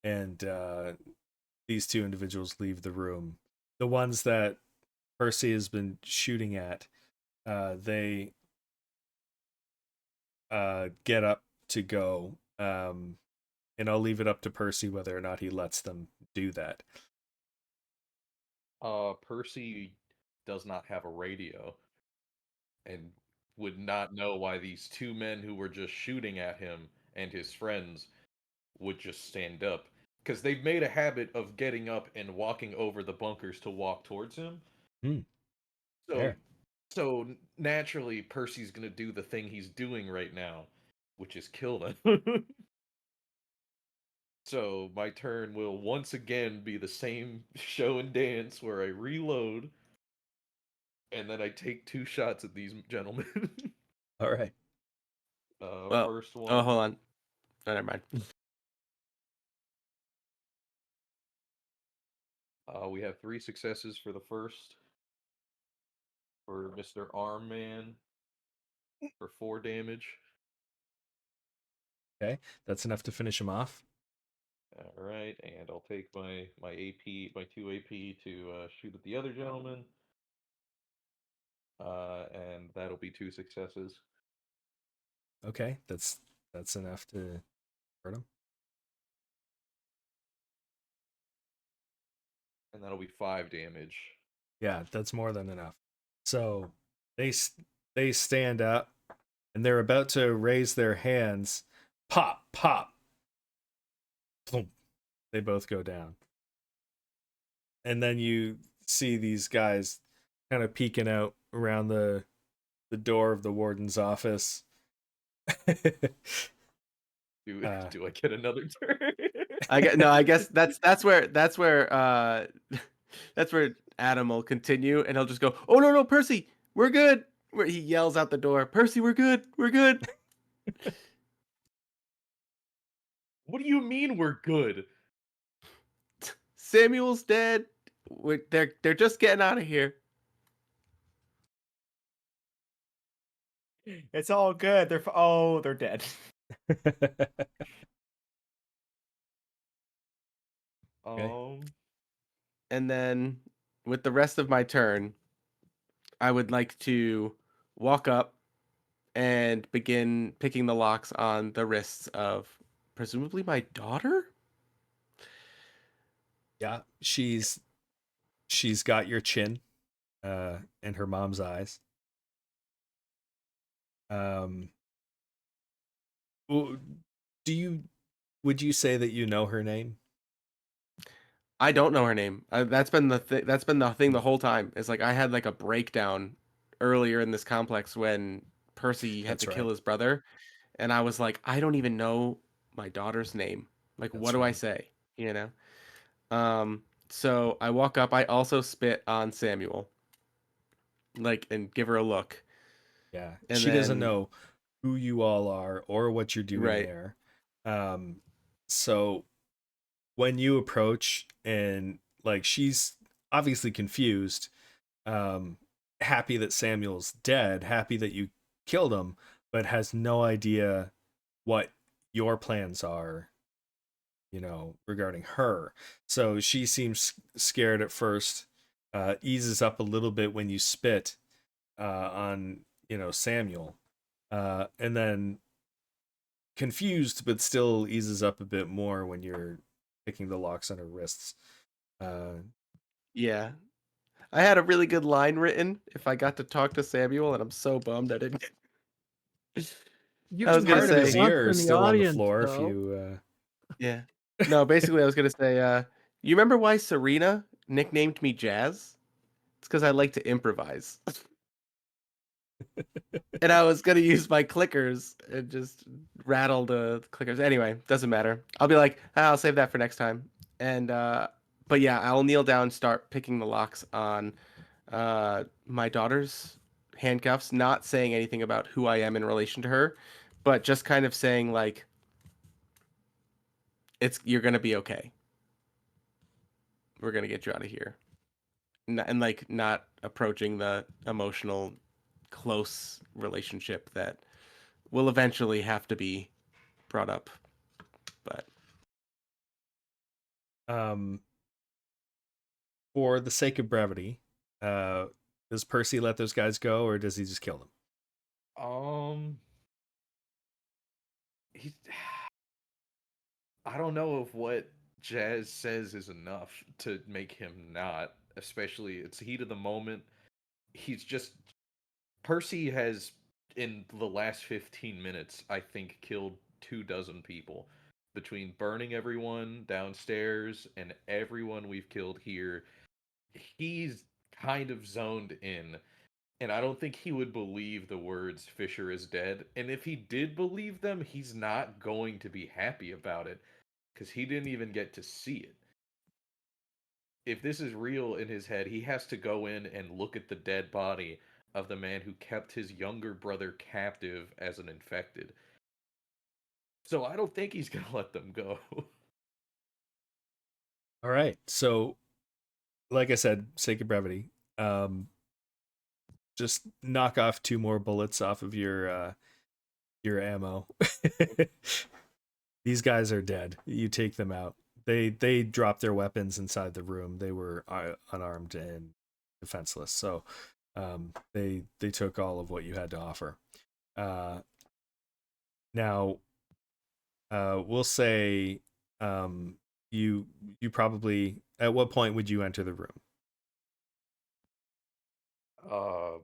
And these two individuals leave the room. The ones that Percy has been shooting at, they get up to go. And I'll leave it up to Percy whether or not he lets them do that. Percy does not have a radio and would not know why these two men who were just shooting at him and his friends would just stand up. Because they've made a habit of getting up and walking over the bunkers to walk towards him. Hmm. So, Fair. so naturally, Percy's gonna do the thing he's doing right now, which is kill them. So my turn will once again be the same show and dance where I reload and then I take 2 shots at these gentlemen. All right. Well, First oh, one. hold on. Oh, never mind. We have 3 successes for the first. For Mr. Arm Man for 4 damage. Okay. That's enough to finish him off. All right, and I'll take my AP, my 2 AP to shoot at the other gentleman. And that'll be 2 successes. Okay. That's enough to hurt him. And that'll be 5 damage. Yeah, that's more than enough. So they stand up and they're about to raise their hands. Pop, pop. Boom. They both go down. And then you see these guys kind of peeking out around the door of the warden's office. Do I get another turn? I guess that's where that's where Adam will continue, and he'll just go, "Oh no, Percy, we're good." Where he yells out the door, "Percy, we're good, we're good." What do you mean we're good? Samuel's dead. They're just getting out of here. It's all good. They're dead. Okay. And then with the rest of my turn, I would like to walk up and begin picking the locks on the wrists of presumably my daughter. Yeah, she's she's got your chin and her mom's eyes. Do you would you say that you know her name? I don't know her name. That's been that's been the thing the whole time. It's like I had like a breakdown earlier in this complex when Percy had That's to kill right. his brother, and I was like, I don't even know my daughter's name. Like, what That's do I right. say? You know? So I walk up. I also spit on Samuel, like, and give her a look, Yeah. and She doesn't then know who you all are or what you're doing right, there. So when you approach and like she's obviously confused, um, happy that Samuel's dead, happy that you killed him, but has no idea what your plans are, regarding her. So she seems scared at first, eases up a little bit when you spit on, Samuel, and then confused, but still eases up a bit more when you're picking the locks on her wrists. Uh, yeah. I had a really good line written if I got to talk to Samuel, and I'm so bummed I didn't. You I was can gonna Part hear of his say, grunts ear in is the still on the audience, floor if though. you. yeah. No, basically, I was gonna say, you remember why Serena nicknamed me Jazz? It's because I like to improvise. And I was gonna use my clickers and just rattle the clickers. Anyway, doesn't matter. I'll be like, I'll save that for next time. And but yeah, I'll kneel down, start picking the locks on my daughter's handcuffs, not saying anything about who I am in relation to her, but just kind of saying like, you're gonna be okay. We're gonna get you out of here. And like not approaching the emotional close relationship that will eventually have to be brought up. But um, for the sake of brevity, uh, does Percy let those guys go or does he just kill them? He, I don't know if what Jazz says is enough to make him not, especially it's heat of the moment. He's just Percy has in the last 15 minutes, I think, killed 24 people between burning everyone downstairs and everyone we've killed here. He's kind of zoned in, and I don't think he would believe the words Fisher is dead. And if he did believe them, he's not going to be happy about it because he didn't even get to see it. If this is real in his head, he has to go in and look at the dead body of the man who kept his younger brother captive as an infected. So I don't think he's gonna let them go. All right. So, like I said, sake of brevity, um, just knock off 2 more bullets off of your ammo. These guys are dead. You take them out. They dropped their weapons inside the room. They were unarmed and defenseless. So they took all of what you had to offer. Uh, Now we'll say you probably, at what point would you enter the room? uh,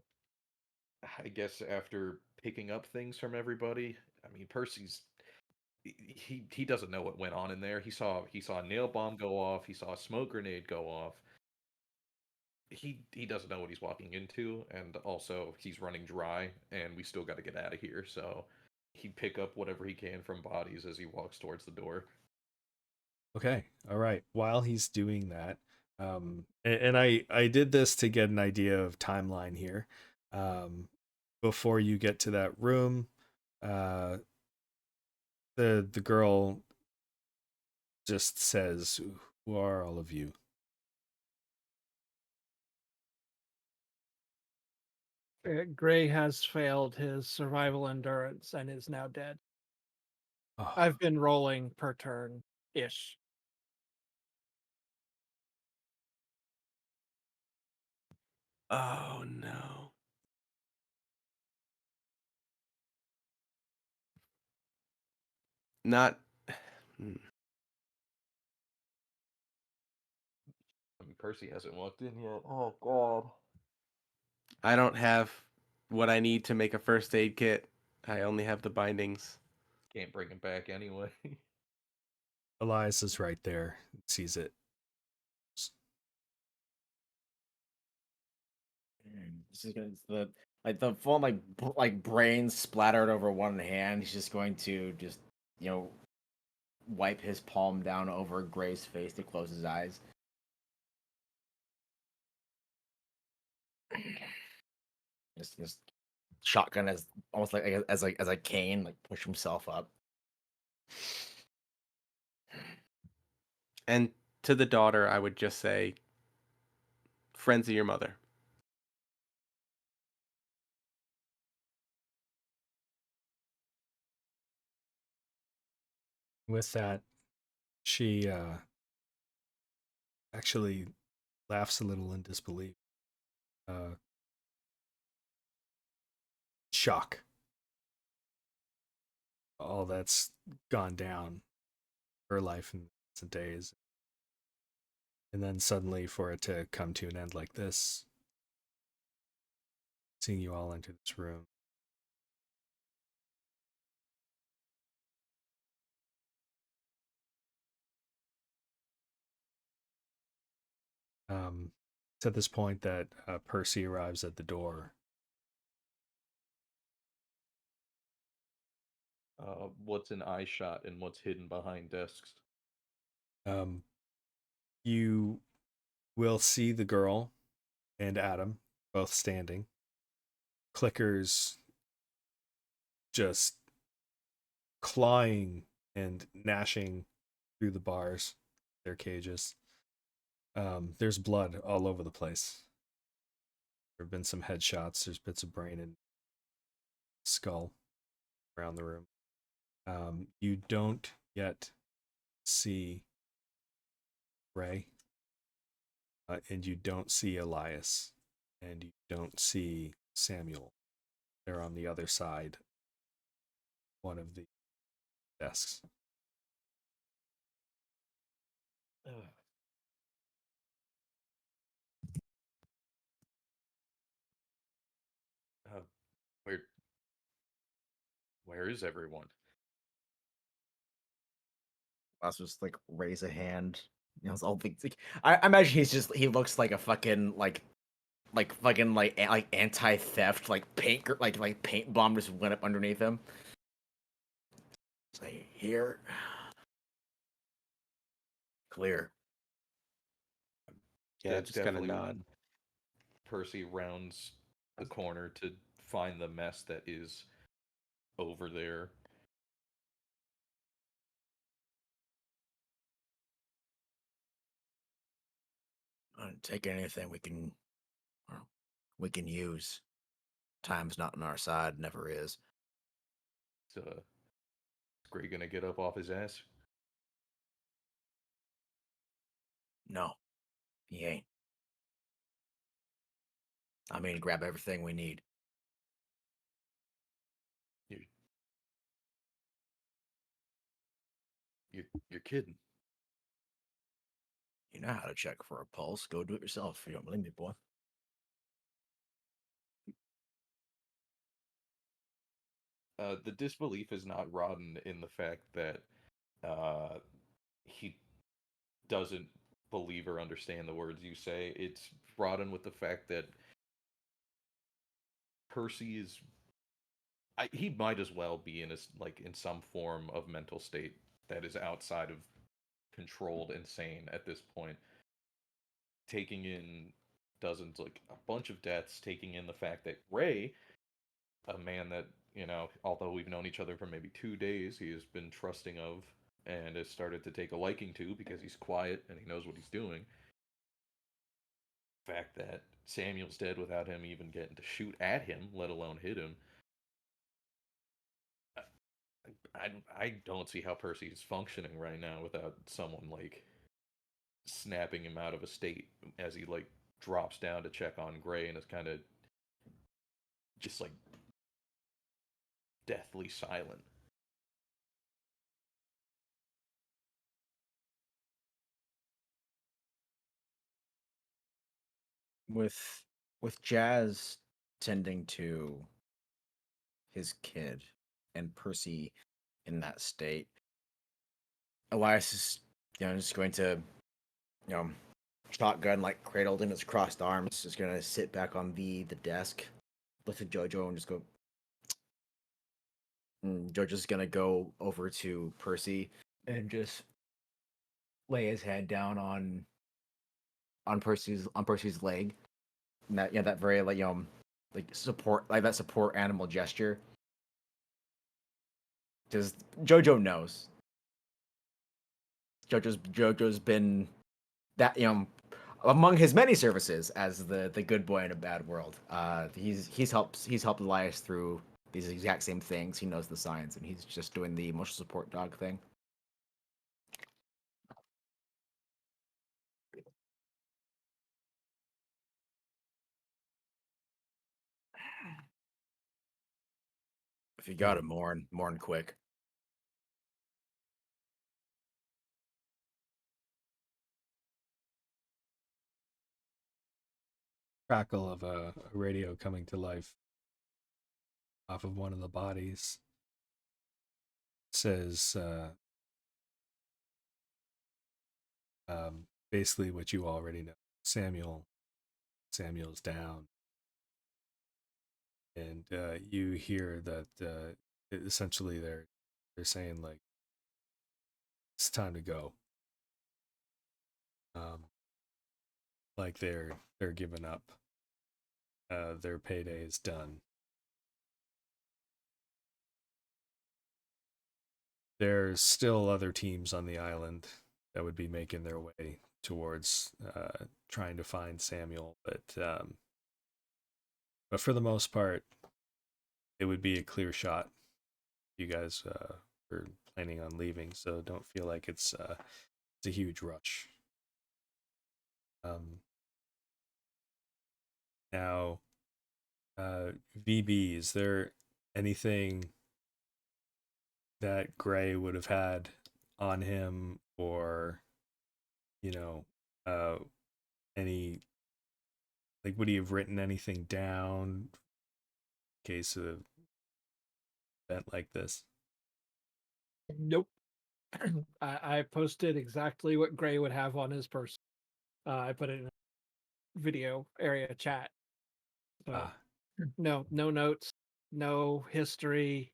I guess after picking up things from everybody, I mean Percy's he doesn't know what went on in there. He saw a nail bomb go off. He saw a smoke grenade go off. He doesn't know what he's walking into, and also he's running dry, and we still got to get out of here. So he'd pick up whatever he can from bodies as he walks towards the door. Okay. All right. While he's doing that, and I did this to get an idea of timeline here. Before you get to that room, uh, the girl just says, "Who are all of you?" Gray has failed his survival endurance and is now dead. Oh, I've been rolling per turn ish. oh no. Not. Hmm. Percy hasn't walked in yet. Oh God. I don't have what I need to make a first aid kit. I only have the bindings. Can't bring him back anyway. Elias is right there, sees it. This is gonna the full like brains splattered over one hand. He's just going to wipe his palm down over Gray's face to close his eyes. Just shotgun as almost like as a cane, like push himself up. And to the daughter, I would just say, friends of your mother. With that, she actually laughs a little in disbelief. Shock. All that's gone down her life in recent days. And then suddenly for it to come to an end like this, seeing you all enter this room. It's at this point that Percy arrives at the door. What's an eye shot and what's hidden behind desks? You will see the girl and Adam both standing. Clickers just clawing and gnashing through the bars, their cages. There's blood all over the place. There have been some headshots. There's bits of brain and skull around the room. You don't yet see Ray, and you don't see Elias, and you don't see Samuel. They're on the other side, one of the desks. Uh, where where is everyone? Let's just like raise a hand. It's all big. Like, I imagine he looks like a fucking fucking anti-theft paint like paint bomb just went up underneath him. Say here, clear. Yeah, That's just kind of definitely nod. when Percy rounds the corner to find the mess that is over there. Take anything we can use. Time's not on our side, never is. Is Gray gonna get up off his ass? No, he ain't. I mean, grab everything we need. You're you're kidding. You know how to check for a pulse. Go do it yourself if you don't believe me, boy. The disbelief is not rotten in the fact that he doesn't believe or understand the words you say. It's rotten with the fact that Percy is. He might as well be in some form of mental state that is outside of controlled insane at this point. Taking in dozens, like a bunch of deaths, taking in the fact that Ray, a man that, although we've known each other for maybe 2 days, he has been trusting of and has started to take a liking to because he's quiet and he knows what he's doing. The fact that Samuel's dead without him even getting to shoot at him, let alone hit him. I don't see how Percy's functioning right now without someone snapping him out of a state as he drops down to check on Gray and is kind of just deathly silent. with Jazz tending to his kid and Percy in that state, Elias is just going to you know shotgun like cradled in his crossed arms, just gonna sit back on the desk, look at Jojo and just go. And Jojo's gonna go over to Percy and just lay his head down on Percy's leg. And that that very like support like that support animal gesture. Because Jojo knows. Jojo's been that among his many services as the good boy in a bad world. He's helped Elias through these exact same things. He knows the signs, and he's just doing the emotional support dog thing. If you got to mourn quick. Crackle of a radio coming to life off of one of the bodies says basically what you already know. Samuel's down, and you hear that essentially they're saying like it's time to go. Like they're giving up. Their payday is done. There's still other teams on the island that would be making their way towards trying to find Samuel, but for the most part, it would be a clear shot. You guys are planning on leaving, so don't feel like it's a huge rush. Now, VB, is there anything that Gray would have had on him, or any, like, would he have written anything down in case of an event like this? Nope. I posted exactly what Gray would have on his person. I put it in a video area chat. So no notes, no history.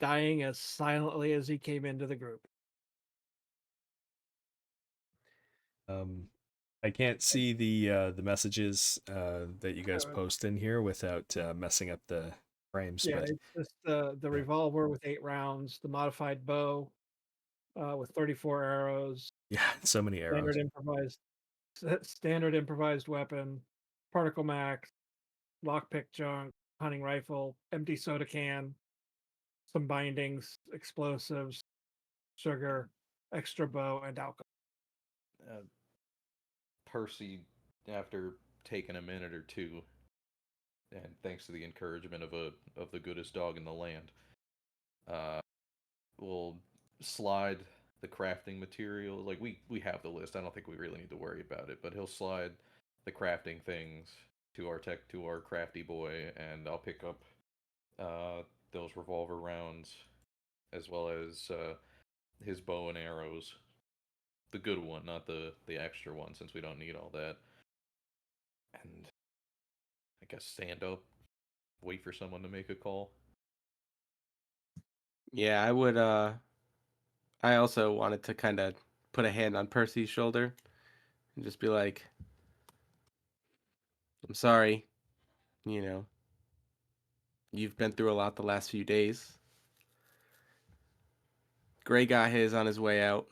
Dying as silently as he came into the group. I can't see the messages that you guys post in here without messing up the frames. Yeah, But it's just the revolver with 8 rounds, the modified bow with 34 arrows. yeah, so many arrows. Standard improvised weapon, particle max, lockpick junk, hunting rifle, empty soda can, some bindings, explosives, sugar, extra bow, and alcohol. Percy, after taking a minute or two, and thanks to the encouragement of the goodest dog in the land, will slide the crafting material. Like we have the list. I don't think we really need to worry about it. But he'll slide the crafting things to our crafty boy, and I'll pick up those revolver rounds as well as his bow and arrows. The good one, not the extra one, since we don't need all that. And I guess stand up, wait for someone to make a call. Yeah, I would I also wanted to kind of put a hand on Percy's shoulder and just be like, I'm sorry, you've been through a lot the last few days. Gray got his on his way out.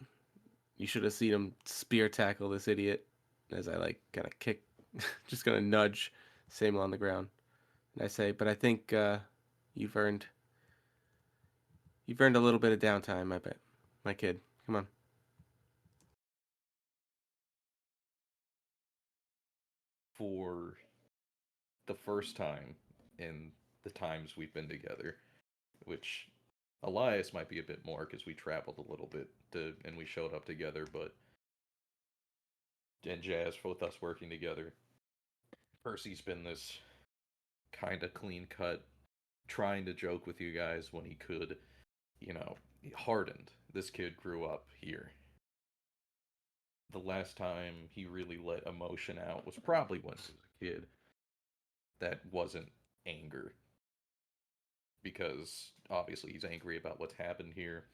You should have seen him spear tackle this idiot as I like kind of kick, just gonna nudge Samuel on the ground. And I say, but I think you've earned a little bit of downtime, I bet. My kid. Come on. For the first time in the times we've been together, which Elias might be a bit more because we traveled a little bit and we showed up together, but and Jazz, with us working together. Percy's been this kind of clean cut, trying to joke with you guys when he could, hardened. This kid grew up here. The last time he really let emotion out was probably when he was a kid. That wasn't anger, because obviously he's angry about what's happened here.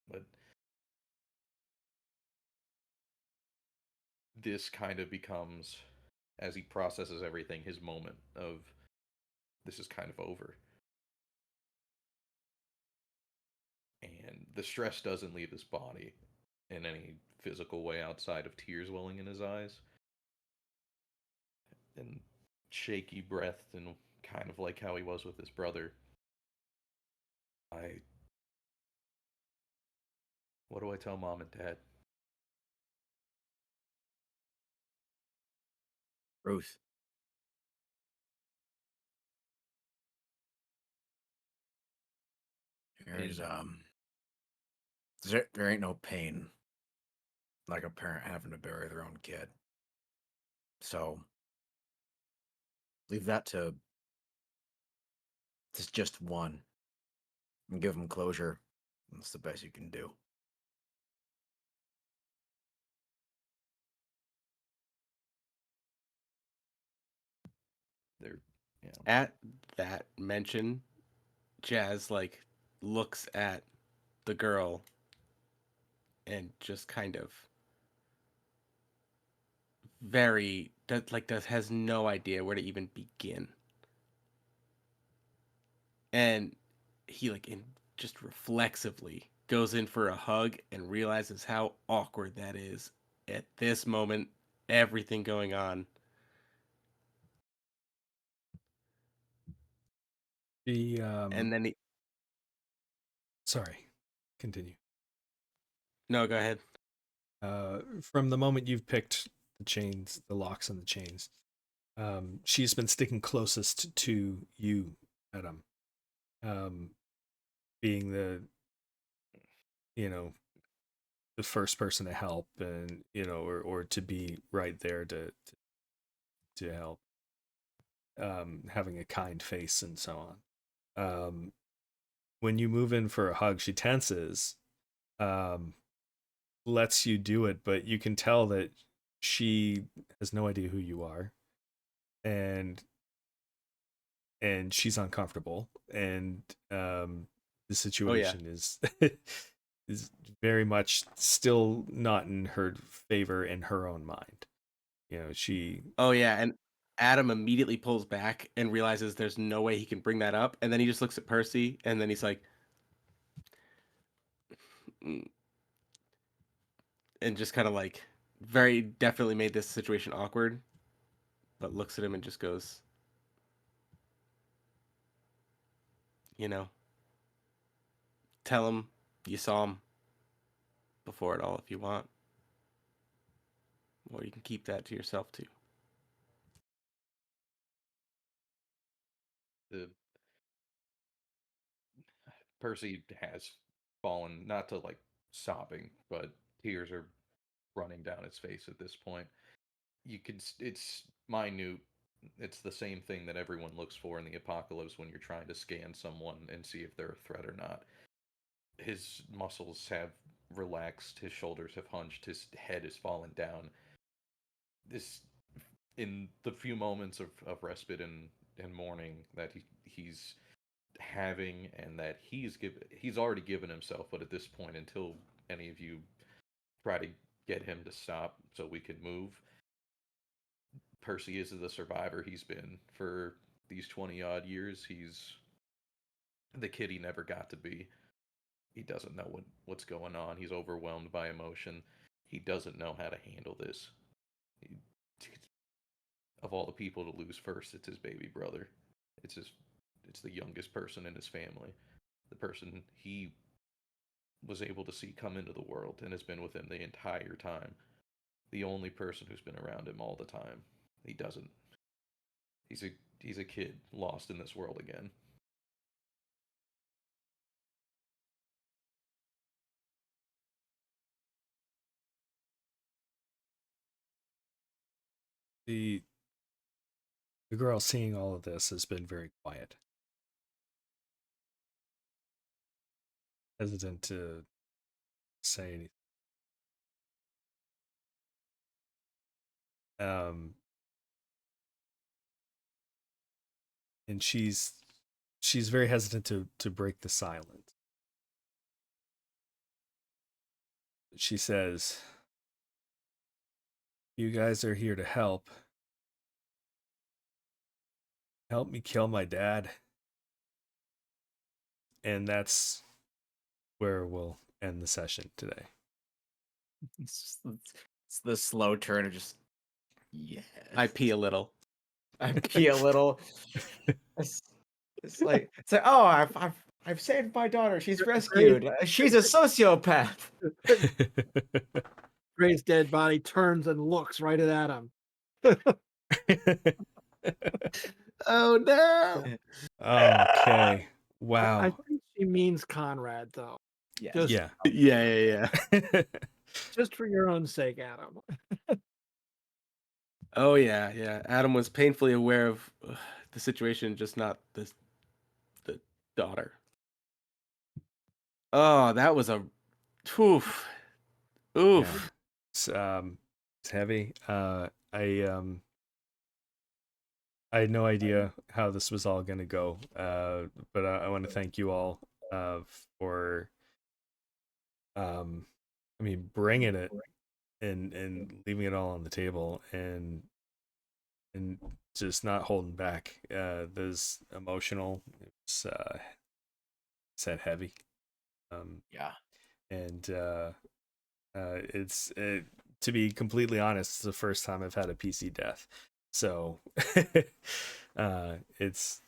But this kind of becomes, as he processes everything, his moment of this is kind of over. And the stress doesn't leave his body in any physical way outside of tears welling in his eyes and shaky breath, and kind of like how he was with his brother. What do I tell mom and dad? Ruth. There ain't no pain like a parent having to bury their own kid. So leave that to just one and give them closure. That's the best you can do. They're, At that mention, Jazz like looks at the girl and just kind of has no idea where to even begin. And he just reflexively goes in for a hug and realizes how awkward that is at this moment, everything going on. And then sorry, continue. No, go ahead. From the moment you've picked the locks and the chains, she's been sticking closest to you, Adam. Being the first person to help, and or to be right there to help, having a kind face and so on. When you move in for a hug, she tenses, lets you do it, but you can tell that she has no idea who you are, and she's uncomfortable, and the situation is is very much still not in her favor in her own mind. She. Oh yeah, and Adam immediately pulls back and realizes there's no way he can bring that up, and then he just looks at Percy, and then he's like, and just kind of like very definitely made this situation awkward, but looks at him and just goes, tell him you saw him before it all if you want, or you can keep that to yourself too. Percy has fallen, not to like sobbing, but tears are running down his face at this point. It's minute. It's the same thing that everyone looks for in the apocalypse when you're trying to scan someone and see if they're a threat or not. His muscles have relaxed, his shoulders have hunched, his head has fallen down. This, in the few moments of respite and mourning that he's having, and that he's already given himself, but at this point, until any of you try to get him to stop so we can move, Percy is the survivor he's been for these 20 odd years. He's the kid he never got to be. He doesn't know what's going on. He's overwhelmed by emotion. He doesn't know how to handle this. He, of all the people to lose first, it's his baby brother. It's the youngest person in his family. The person he was able to see come into the world and has been with him the entire time. The only person who's been around him all the time. He doesn't. He's a kid lost in this world again. the girl seeing all of this has been very quiet, hesitant to say anything. And she's very hesitant to break the silence. She says, "You guys are here to help me kill my dad." And that's where we'll end the session today. It's the slow turn of just, yes. I pee a little. I pee a little. It's like, oh, I've saved my daughter. She's rescued. She's a sociopath. Gray's dead body turns and looks right at him. Oh no! Okay. Wow. I think she means Conrad, though. Yes. Just, Yeah. Yeah. just for your own sake, Adam. Oh yeah. Adam was painfully aware of the situation, just not the daughter. Oh, that was a oof. Oof. Yeah. It's heavy. I had no idea how this was all going to go, but I want to thank you all for, bringing it and leaving it all on the table and just not holding back. This emotional, it's said heavy, Yeah. and it's to be completely honest, it's the first time I've had a PC death. So it's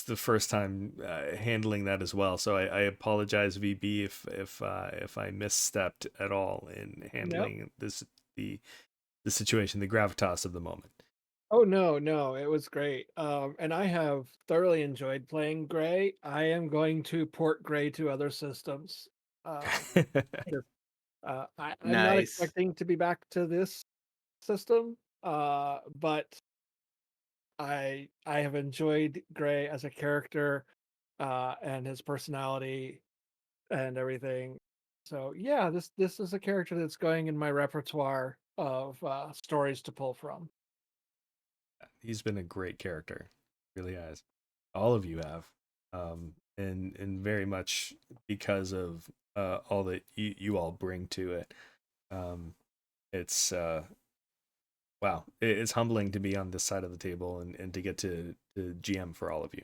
the first time handling that as well. So I apologize, VB, if I misstepped at all in handling the situation, the gravitas of the moment. Oh no, it was great. And I have thoroughly enjoyed playing Gray. I am going to port Gray to other systems. I'm not Nice. expecting to be back to this system, but I have enjoyed Gray as a character, and his personality and everything. So yeah, this is a character that's going in my repertoire of stories to pull from. He's been a great character, really has. All of you have, and very much because of all that you all bring to it. It's wow, it's humbling to be on this side of the table and to get to GM for all of you.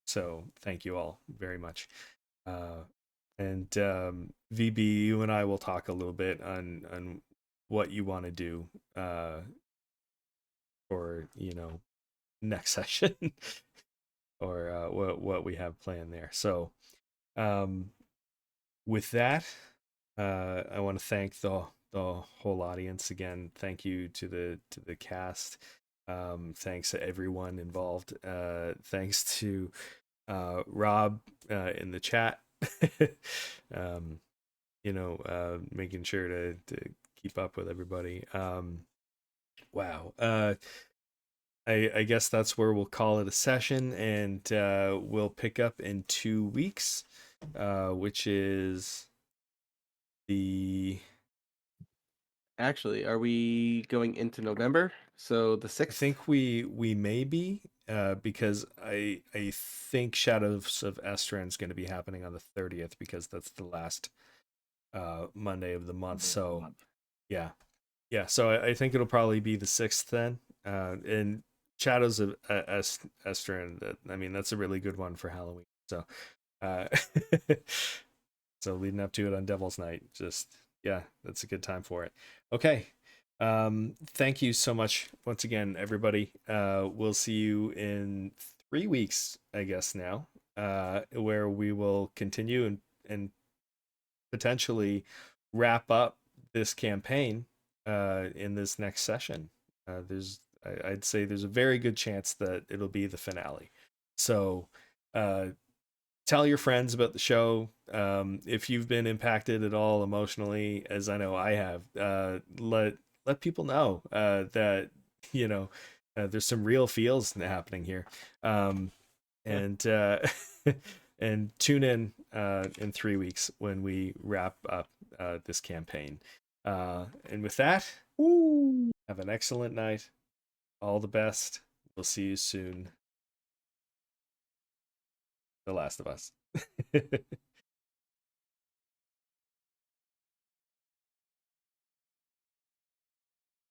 So thank you all very much. And VB, you and I will talk a little bit on what you want to do for next session or what we have planned there. So with that, I want to thank the whole audience again. Thank you to the cast. Thanks to everyone involved. Thanks to Rob in the chat. Making sure to keep up with everybody. Wow. I guess that's where we'll call it a session, and we'll pick up in 2 weeks, which is the. Actually, are we going into November? So the 6th? I think we may be, because I think Shadows of Estran is going to be happening on the 30th, because that's the last Monday of the month. So yeah. So I think it'll probably be the 6th then. And Shadows of Estran, I mean, that's a really good one for Halloween. So so leading up to it on Devil's Night, just that's a good time for it. Okay. Thank you so much once again, everybody. We'll see you in 3 weeks, I guess now, where we will continue and potentially wrap up this campaign in this next session. I'd say there's a very good chance that it'll be the finale. So tell your friends about the show. If you've been impacted at all emotionally, as I know I have, let people know that you know there's some real feels happening here. And and tune in 3 weeks when we wrap up this campaign. And with that, have an excellent night. All the best. We'll see you soon. The Last of Us.